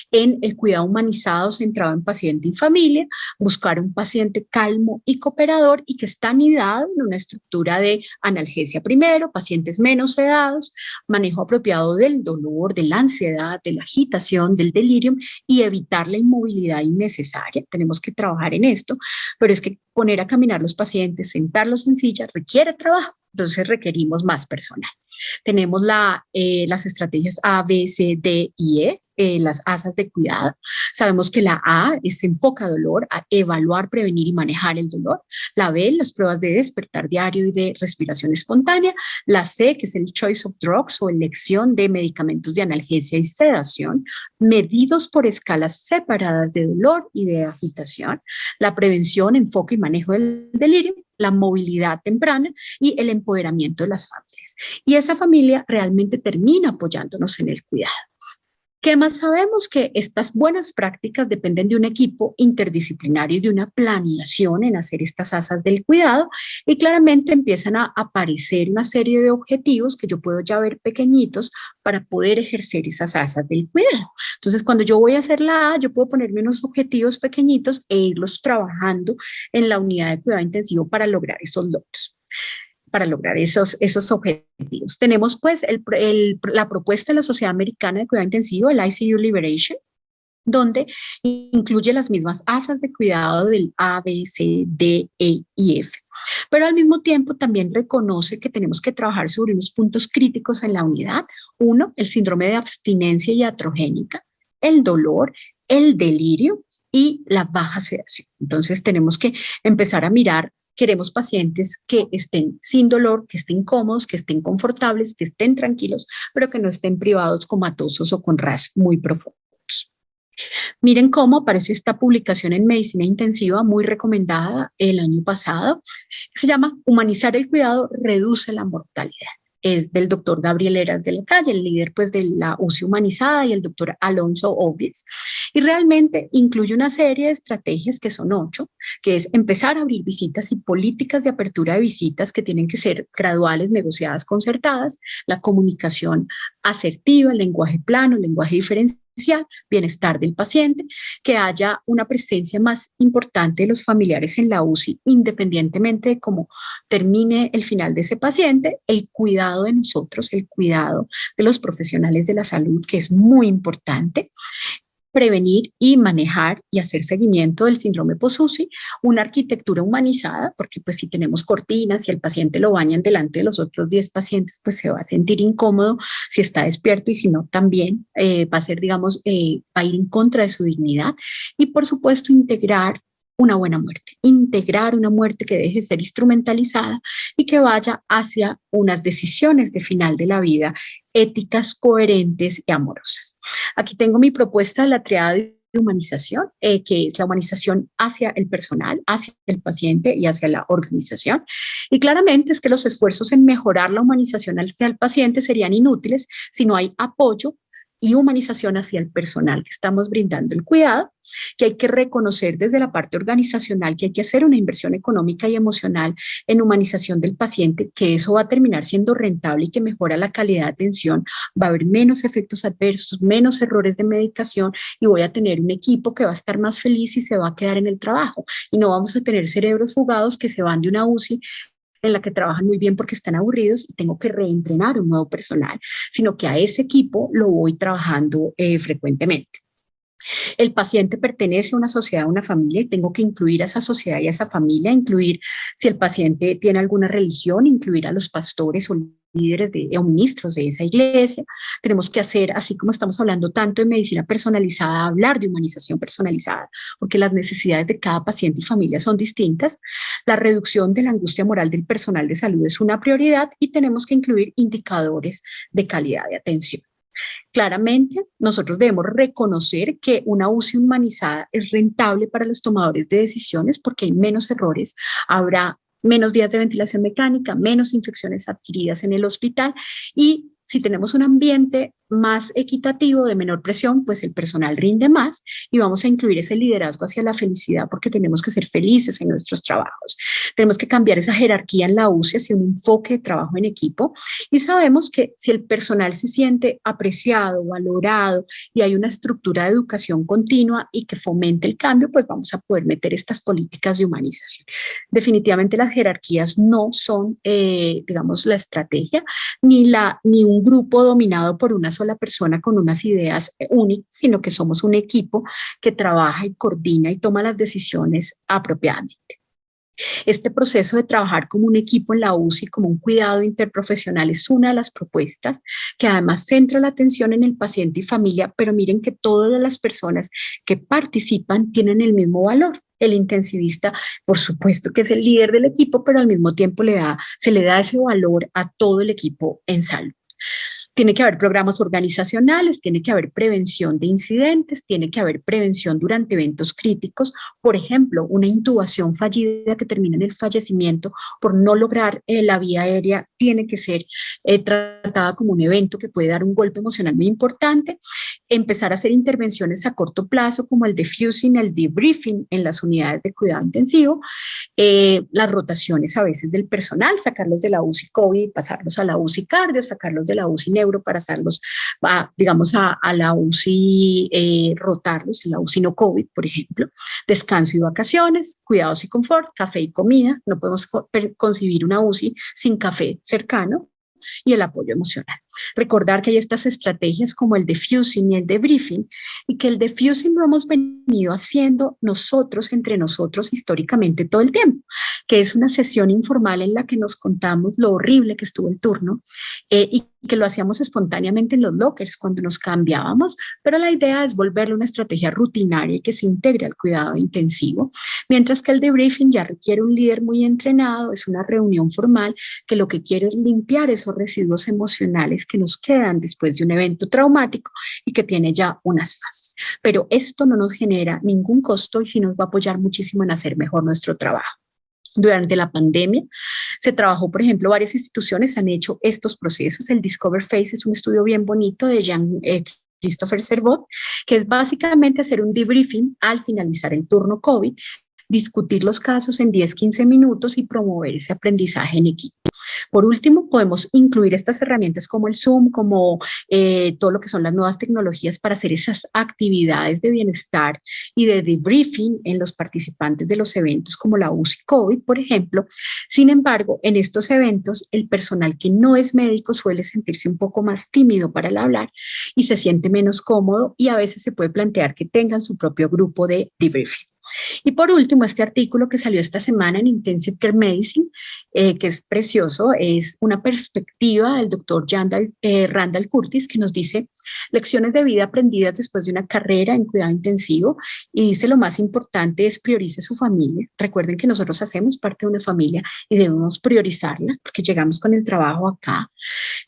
en el cuidado humanizado centrado en paciente y familia, buscar un paciente calmo y cooperador y que está anidado en una estructura de analgesia primero, pacientes menos sedados, manejo apropiado del dolor, de la ansiedad, de la agitación, del delirium, y evitar la inmovilidad innecesaria. Tenemos que trabajar en esto, pero es que poner a caminar los pacientes, sentarlos en silla, requiere trabajo, entonces requerimos más personal. Tenemos las estrategias A, B, C, D y E, las ASAs de cuidado. Sabemos que la A se enfoca a dolor, a evaluar, prevenir y manejar el dolor. La B, las pruebas de despertar diario y de respiración espontánea. La C, que es el choice of drugs o elección de medicamentos de analgesia y sedación, medidos por escalas separadas de dolor y de agitación. La prevención, enfoque y manejo del delirio, la movilidad temprana y el empoderamiento de las familias. Y esa familia realmente termina apoyándonos en el cuidado. ¿Qué más sabemos? Que estas buenas prácticas dependen de un equipo interdisciplinario y de una planeación en hacer estas asas del cuidado, y claramente empiezan a aparecer una serie de objetivos que yo puedo ya ver pequeñitos para poder ejercer esas asas del cuidado. Entonces, cuando yo voy a hacer la A, yo puedo ponerme unos objetivos pequeñitos e irlos trabajando en la unidad de cuidado intensivo para lograr esos logros, para lograr esos objetivos. Tenemos pues la propuesta de la Sociedad Americana de Cuidado Intensivo, el ICU Liberation, donde incluye las mismas asas de cuidado del A, B, C, D, E y F. Pero al mismo tiempo también reconoce que tenemos que trabajar sobre unos puntos críticos en la unidad. Uno, el síndrome de abstinencia iatrogénica, el dolor, el delirio y la baja sedación. Entonces tenemos que empezar a mirar. Queremos pacientes que estén sin dolor, que estén cómodos, que estén confortables, que estén tranquilos, pero que no estén privados, comatosos o con RAS muy profundos. Miren cómo aparece esta publicación en medicina intensiva muy recomendada el año pasado. Se llama Humanizar el cuidado reduce la mortalidad. Es del doctor Gabriel Heras de la Calle, el líder pues de la UCI humanizada, y el doctor Alonso Obies. Y realmente incluye una serie de estrategias que son 8, que es empezar a abrir visitas y políticas de apertura de visitas que tienen que ser graduales, negociadas, concertadas, la comunicación asertiva, el lenguaje plano, el lenguaje diferencial, bienestar del paciente, que haya una presencia más importante de los familiares en la UCI, independientemente de cómo termine el final de ese paciente, el cuidado de nosotros, el cuidado de los profesionales de la salud, que es muy importante, prevenir y manejar y hacer seguimiento del síndrome post-UCI, una arquitectura humanizada, porque pues si tenemos cortinas y el paciente lo bañan delante de los otros 10 pacientes, pues se va a sentir incómodo si está despierto, y si no también va a ser, digamos, va a ir en contra de su dignidad. Y por supuesto integrar una buena muerte, integrar una muerte que deje de ser instrumentalizada y que vaya hacia unas decisiones de final de la vida éticas, coherentes y amorosas. Aquí tengo mi propuesta de la triada de humanización, que es la humanización hacia el personal, hacia el paciente y hacia la organización. Y claramente es que los esfuerzos en mejorar la humanización hacia el paciente serían inútiles si no hay apoyo y humanización hacia el personal que estamos brindando el cuidado, que hay que reconocer desde la parte organizacional que hay que hacer una inversión económica y emocional en humanización del paciente, que eso va a terminar siendo rentable y que mejora la calidad de atención, va a haber menos efectos adversos, menos errores de medicación, y voy a tener un equipo que va a estar más feliz y se va a quedar en el trabajo, y no vamos a tener cerebros fugados que se van de una UCI en la que trabajan muy bien porque están aburridos y tengo que reentrenar un nuevo personal, sino que a ese equipo lo voy trabajando frecuentemente. El paciente pertenece a una sociedad, a una familia, y tengo que incluir a esa sociedad y a esa familia, incluir, si el paciente tiene alguna religión, incluir a los pastores o líderes o ministros de esa iglesia. Tenemos que hacer, así como estamos hablando tanto de medicina personalizada, hablar de humanización personalizada, porque las necesidades de cada paciente y familia son distintas. La reducción de la angustia moral del personal de salud es una prioridad, y tenemos que incluir indicadores de calidad de atención. Claramente, nosotros debemos reconocer que una UCI humanizada es rentable para los tomadores de decisiones porque hay menos errores, habrá menos días de ventilación mecánica, menos infecciones adquiridas en el hospital, y si tenemos un ambiente más equitativo, de menor presión, pues el personal rinde más, y vamos a incluir ese liderazgo hacia la felicidad, porque tenemos que ser felices en nuestros trabajos. Tenemos que cambiar esa jerarquía en la UCI hacia un enfoque de trabajo en equipo, y sabemos que si el personal se siente apreciado, valorado, y hay una estructura de educación continua y que fomente el cambio, pues vamos a poder meter estas políticas de humanización. Definitivamente las jerarquías no son, digamos, la estrategia, ni un grupo dominado por una sola persona con unas ideas únicas, sino que somos un equipo que trabaja y coordina y toma las decisiones apropiadamente. Este proceso de trabajar como un equipo en la UCI, como un cuidado interprofesional, es una de las propuestas que además centra la atención en el paciente y familia, pero miren que todas las personas que participan tienen el mismo valor. El intensivista, por supuesto que es el líder del equipo, pero al mismo tiempo se le da ese valor a todo el equipo en salud. Tiene que haber programas organizacionales, tiene que haber prevención de incidentes, tiene que haber prevención durante eventos críticos. Por ejemplo, una intubación fallida que termina en el fallecimiento por no lograr la vía aérea tiene que ser tratada como un evento que puede dar un golpe emocional muy importante. Empezar a hacer intervenciones a corto plazo como el defusing, el debriefing en las unidades de cuidado intensivo, las rotaciones a veces del personal, sacarlos de la UCI COVID y pasarlos a la UCI cardio, sacarlos de la UCI neuro para hacerlos, digamos, a la UCI, rotarlos en la UCI no COVID, por ejemplo. Descanso y vacaciones, cuidados y confort, café y comida. No podemos concebir una UCI sin café cercano. Y el apoyo emocional. Recordar que hay estas estrategias como el defusing y el debriefing, y que el defusing lo hemos venido haciendo nosotros, entre nosotros, históricamente todo el tiempo, que es una sesión informal en la que nos contamos lo horrible que estuvo el turno y que lo hacíamos espontáneamente en los lockers cuando nos cambiábamos, pero la idea es volverlo una estrategia rutinaria y que se integre al cuidado intensivo, mientras que el debriefing ya requiere un líder muy entrenado, es una reunión formal que lo que quiere es limpiar esos residuos emocionales que nos quedan después de un evento traumático y que tiene ya unas fases. Pero esto no nos genera ningún costo y sí nos va a apoyar muchísimo en hacer mejor nuestro trabajo. Durante la pandemia se trabajó, por ejemplo, varias instituciones han hecho estos procesos. El Discover Phase es un estudio bien bonito de Jean-Christophe Servot, que es básicamente hacer un debriefing al finalizar el turno COVID, discutir los casos en 10-15 minutos y promover ese aprendizaje en equipo. Por último, podemos incluir estas herramientas como el Zoom, como todo lo que son las nuevas tecnologías para hacer esas actividades de bienestar y de debriefing en los participantes de los eventos como la UCI COVID, por ejemplo. Sin embargo, en estos eventos, el personal que no es médico suele sentirse un poco más tímido para el hablar y se siente menos cómodo y a veces se puede plantear que tengan su propio grupo de debriefing. Y por último, este artículo que salió esta semana en Intensive Care Medicine, que es precioso, es una perspectiva del doctor Randall Curtis, que nos dice lecciones de vida aprendidas después de una carrera en cuidado intensivo, y dice lo más importante es priorice su familia. Recuerden que nosotros hacemos parte de una familia y debemos priorizarla porque llegamos con el trabajo acá.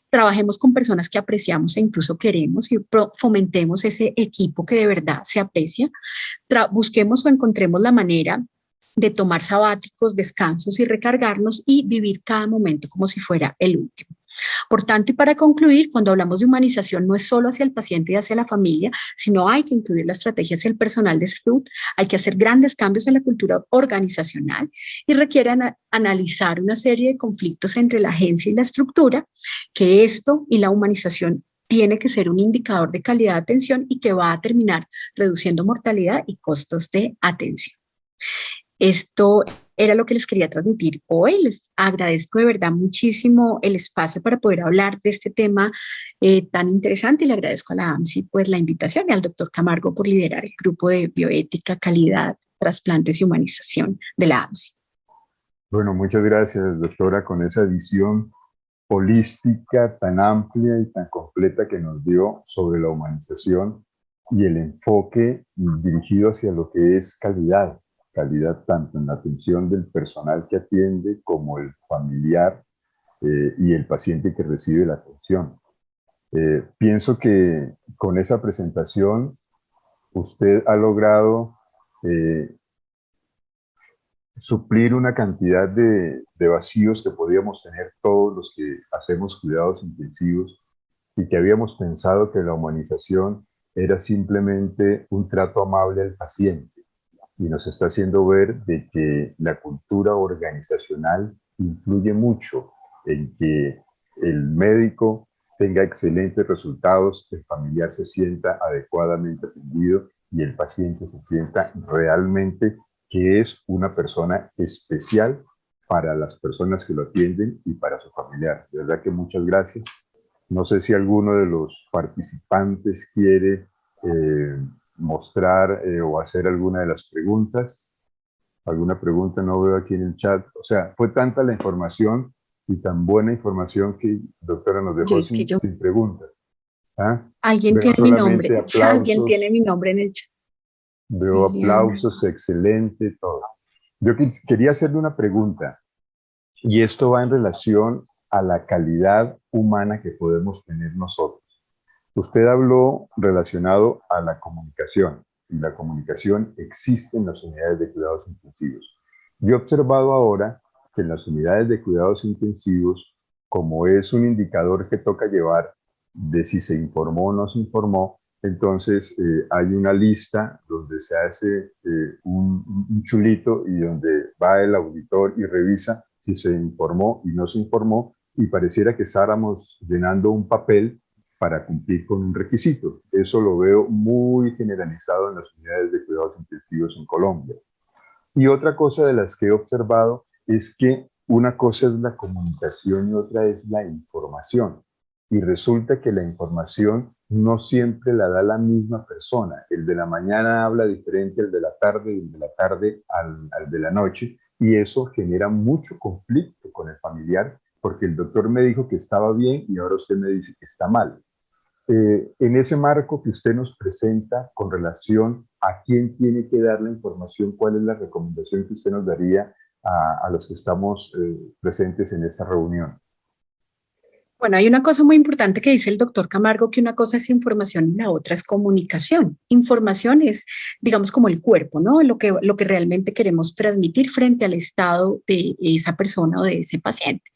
Trabajemos con personas que apreciamos e incluso queremos y fomentemos ese equipo que de verdad se aprecia. Busquemos o encontremos la manera de tomar sabáticos, descansos y recargarnos y vivir cada momento como si fuera el último. Por tanto, y para concluir, cuando hablamos de humanización no es solo hacia el paciente y hacia la familia, sino hay que incluir la estrategia hacia el personal de salud, hay que hacer grandes cambios en la cultura organizacional y requiere analizar una serie de conflictos entre la agencia y la estructura, que esto y la humanización tiene que ser un indicador de calidad de atención y que va a terminar reduciendo mortalidad y costos de atención. Esto era lo que les quería transmitir hoy. Les agradezco de verdad muchísimo el espacio para poder hablar de este tema tan interesante y le agradezco a la AMSI pues la invitación y al doctor Camargo por liderar el grupo de bioética, calidad, trasplantes y humanización de la AMSI. Bueno, muchas gracias, doctora, con esa visión holística tan amplia y tan completa que nos dio sobre la humanización y el enfoque dirigido hacia lo que es calidad tanto en la atención del personal que atiende como el familiar y el paciente que recibe la atención. Pienso que con esa presentación usted ha logrado suplir una cantidad de vacíos que podíamos tener todos los que hacemos cuidados intensivos y que habíamos pensado que la humanización era simplemente un trato amable al paciente. Y nos está haciendo ver de que la cultura organizacional influye mucho en que el médico tenga excelentes resultados, el familiar se sienta adecuadamente atendido y el paciente se sienta realmente que es una persona especial para las personas que lo atienden y para su familiar. De verdad que muchas gracias. No sé si alguno de los participantes quiere mostrar o hacer alguna de las preguntas. ¿Alguna pregunta? No veo aquí en el chat. O sea, fue tanta la información y tan buena información que doctora nos dejó sin preguntas. ¿Ah? Alguien tiene mi nombre. Alguien tiene mi nombre en el chat. Veo aplausos, excelente, todo. Yo quería hacerle una pregunta y esto va en relación a la calidad humana que podemos tener nosotros. Usted habló relacionado a la comunicación, y la comunicación existe en las unidades de cuidados intensivos. Yo he observado ahora que en las unidades de cuidados intensivos, como es un indicador que toca llevar de si se informó o no se informó, entonces hay una lista donde se hace un chulito y donde va el auditor y revisa si se informó y no se informó, y pareciera que estáramos llenando un papel para cumplir con un requisito. Eso lo veo muy generalizado en las unidades de cuidados intensivos en Colombia. Y otra cosa de las que he observado es que una cosa es la comunicación y otra es la información. Y resulta que la información no siempre la da la misma persona. El de la mañana habla diferente al de la tarde y el de la tarde al de la noche. Y eso genera mucho conflicto con el familiar porque el doctor me dijo que estaba bien y ahora usted me dice que está mal. En ese marco que usted nos presenta con relación a quién tiene que dar la información, ¿cuál es la recomendación que usted nos daría a los que estamos presentes en esta reunión? Bueno, hay una cosa muy importante que dice el doctor Camargo, que una cosa es información y la otra es comunicación. Información es, digamos, como el cuerpo, ¿no? Lo que realmente queremos transmitir frente al estado de esa persona o de ese paciente.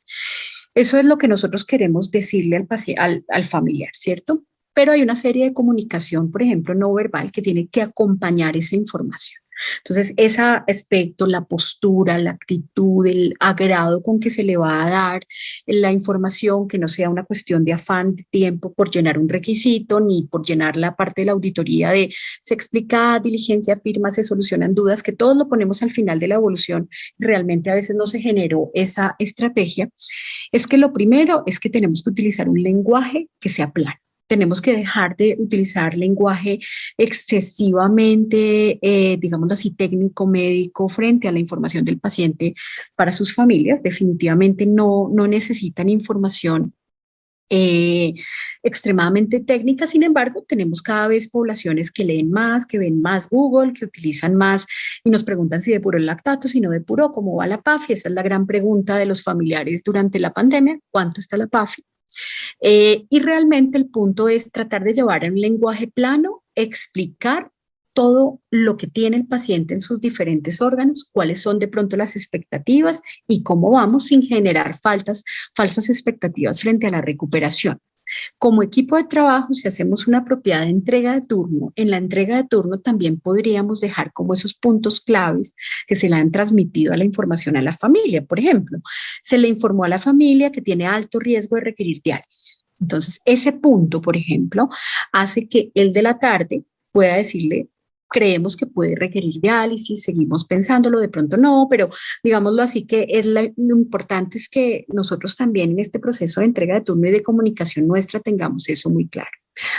Eso es lo que nosotros queremos decirle al familiar, ¿cierto? Pero hay una serie de comunicación, por ejemplo, no verbal, que tiene que acompañar esa información. Entonces, ese aspecto, la postura, la actitud, el agrado con que se le va a dar la información, que no sea una cuestión de afán de tiempo por llenar un requisito, ni por llenar la parte de la auditoría de se explica, diligencia, firma, se solucionan dudas, que todos lo ponemos al final de la evolución. Realmente a veces no se generó esa estrategia. Es que lo primero es que tenemos que utilizar un lenguaje que sea plano. Tenemos que dejar de utilizar lenguaje excesivamente, digámoslo así, técnico, médico, frente a la información del paciente para sus familias. Definitivamente no necesitan información extremadamente técnica. Sin embargo, tenemos cada vez poblaciones que leen más, que ven más Google, que utilizan más y nos preguntan si depuró el lactato, si no depuró, cómo va la PAFI. Esa es la gran pregunta de los familiares durante la pandemia: ¿cuánto está la PAFI? Y realmente el punto es tratar de llevar a un lenguaje plano, explicar todo lo que tiene el paciente en sus diferentes órganos, cuáles son de pronto las expectativas y cómo vamos sin generar falsas expectativas frente a la recuperación. Como equipo de trabajo, si hacemos una apropiada entrega de turno, en la entrega de turno también podríamos dejar como esos puntos claves que se le han transmitido a la información a la familia. Por ejemplo, se le informó a la familia que tiene alto riesgo de requerir diálisis. Entonces, ese punto, por ejemplo, hace que el de la tarde pueda decirle: creemos que puede requerir diálisis, seguimos pensándolo, de pronto no, pero digámoslo así, que lo importante es que nosotros también en este proceso de entrega de turno y de comunicación nuestra tengamos eso muy claro.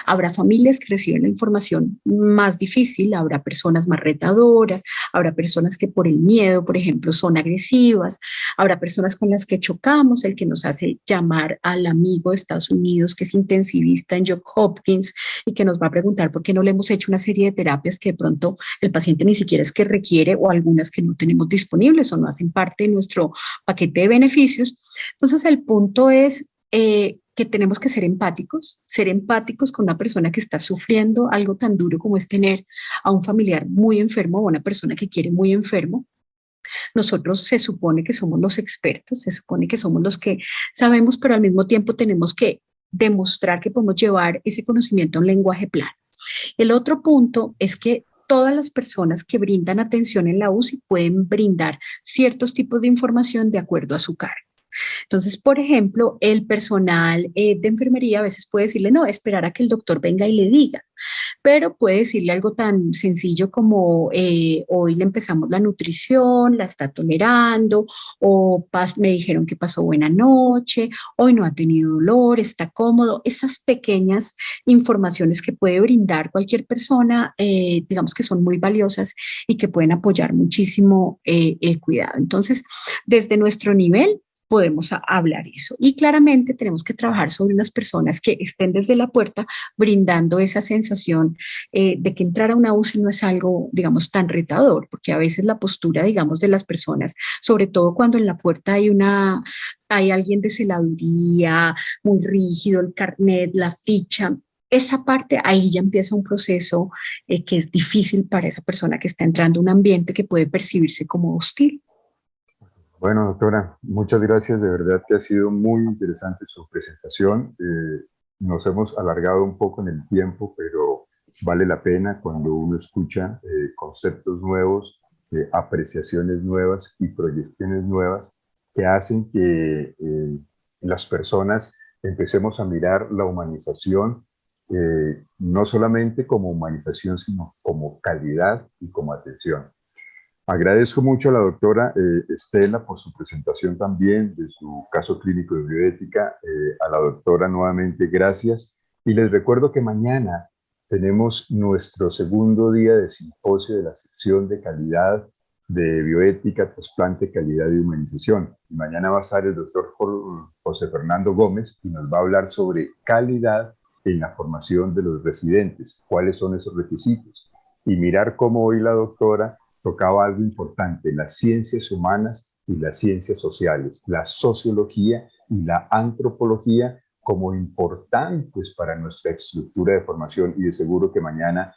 Habrá familias que reciben la información más difícil, habrá personas más retadoras, habrá personas que por el miedo, por ejemplo, son agresivas, habrá personas con las que chocamos, el que nos hace llamar al amigo de Estados Unidos que es intensivista en Johns Hopkins y que nos va a preguntar por qué no le hemos hecho una serie de terapias que de pronto el paciente ni siquiera es que requiere, o algunas que no tenemos disponibles o no hacen parte de nuestro paquete de beneficios. Entonces el punto es que tenemos que ser empáticos con una persona que está sufriendo algo tan duro como es tener a un familiar muy enfermo o una persona que quiere muy enfermo. Nosotros se supone que somos los expertos, se supone que somos los que sabemos, pero al mismo tiempo tenemos que demostrar que podemos llevar ese conocimiento a un lenguaje plano. El otro punto es que todas las personas que brindan atención en la UCI pueden brindar ciertos tipos de información de acuerdo a su cargo. Entonces, por ejemplo, el personal de enfermería a veces puede decirle: no, esperar a que el doctor venga y le diga, pero puede decirle algo tan sencillo como hoy le empezamos la nutrición, la está tolerando, o me dijeron que pasó buena noche, hoy no ha tenido dolor, está cómodo. Esas pequeñas informaciones que puede brindar cualquier persona, digamos que son muy valiosas y que pueden apoyar muchísimo el cuidado. Entonces, desde nuestro nivel, podemos hablar eso. Y claramente tenemos que trabajar sobre unas personas que estén desde la puerta brindando esa sensación de que entrar a una UCI no es algo, digamos, tan retador, porque a veces la postura, digamos, de las personas, sobre todo cuando en la puerta hay alguien de celaduría, muy rígido, el carnet, la ficha. Esa parte, ahí ya empieza un proceso que es difícil para esa persona que está entrando a un ambiente que puede percibirse como hostil. Bueno, doctora, muchas gracias. De verdad que ha sido muy interesante su presentación. Nos hemos alargado un poco en el tiempo, pero vale la pena cuando uno escucha conceptos nuevos, apreciaciones nuevas y proyecciones nuevas que hacen que las personas empecemos a mirar la humanización no solamente como humanización, sino como calidad y como atención. Agradezco mucho a la doctora Estela por su presentación también de su caso clínico de bioética. A la doctora nuevamente gracias. Y les recuerdo que mañana tenemos nuestro segundo día de simposio de la sección de calidad de bioética, trasplante, calidad y humanización. Y mañana va a estar el doctor José Fernando Gómez y nos va a hablar sobre calidad en la formación de los residentes, cuáles son esos requisitos. Y mirar cómo hoy la doctora tocaba algo importante, las ciencias humanas y las ciencias sociales, la sociología y la antropología como importantes para nuestra estructura de formación, y de seguro que mañana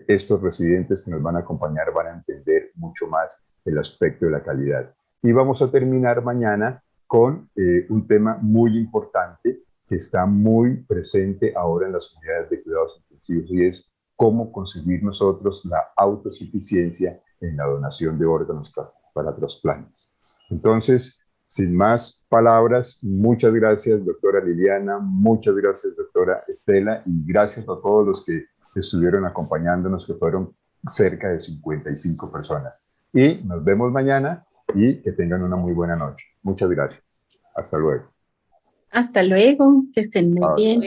estos residentes que nos van a acompañar van a entender mucho más el aspecto de la calidad. Y vamos a terminar mañana con un tema muy importante que está muy presente ahora en las unidades de cuidados intensivos, y es cómo conseguir nosotros la autosuficiencia en la donación de órganos para trasplantes. Entonces, sin más palabras, muchas gracias, doctora Liliana, muchas gracias, doctora Estela, y gracias a todos los que estuvieron acompañándonos, que fueron cerca de 55 personas. Y nos vemos mañana y que tengan una muy buena noche. Muchas gracias. Hasta luego. Hasta luego, que estén muy bien.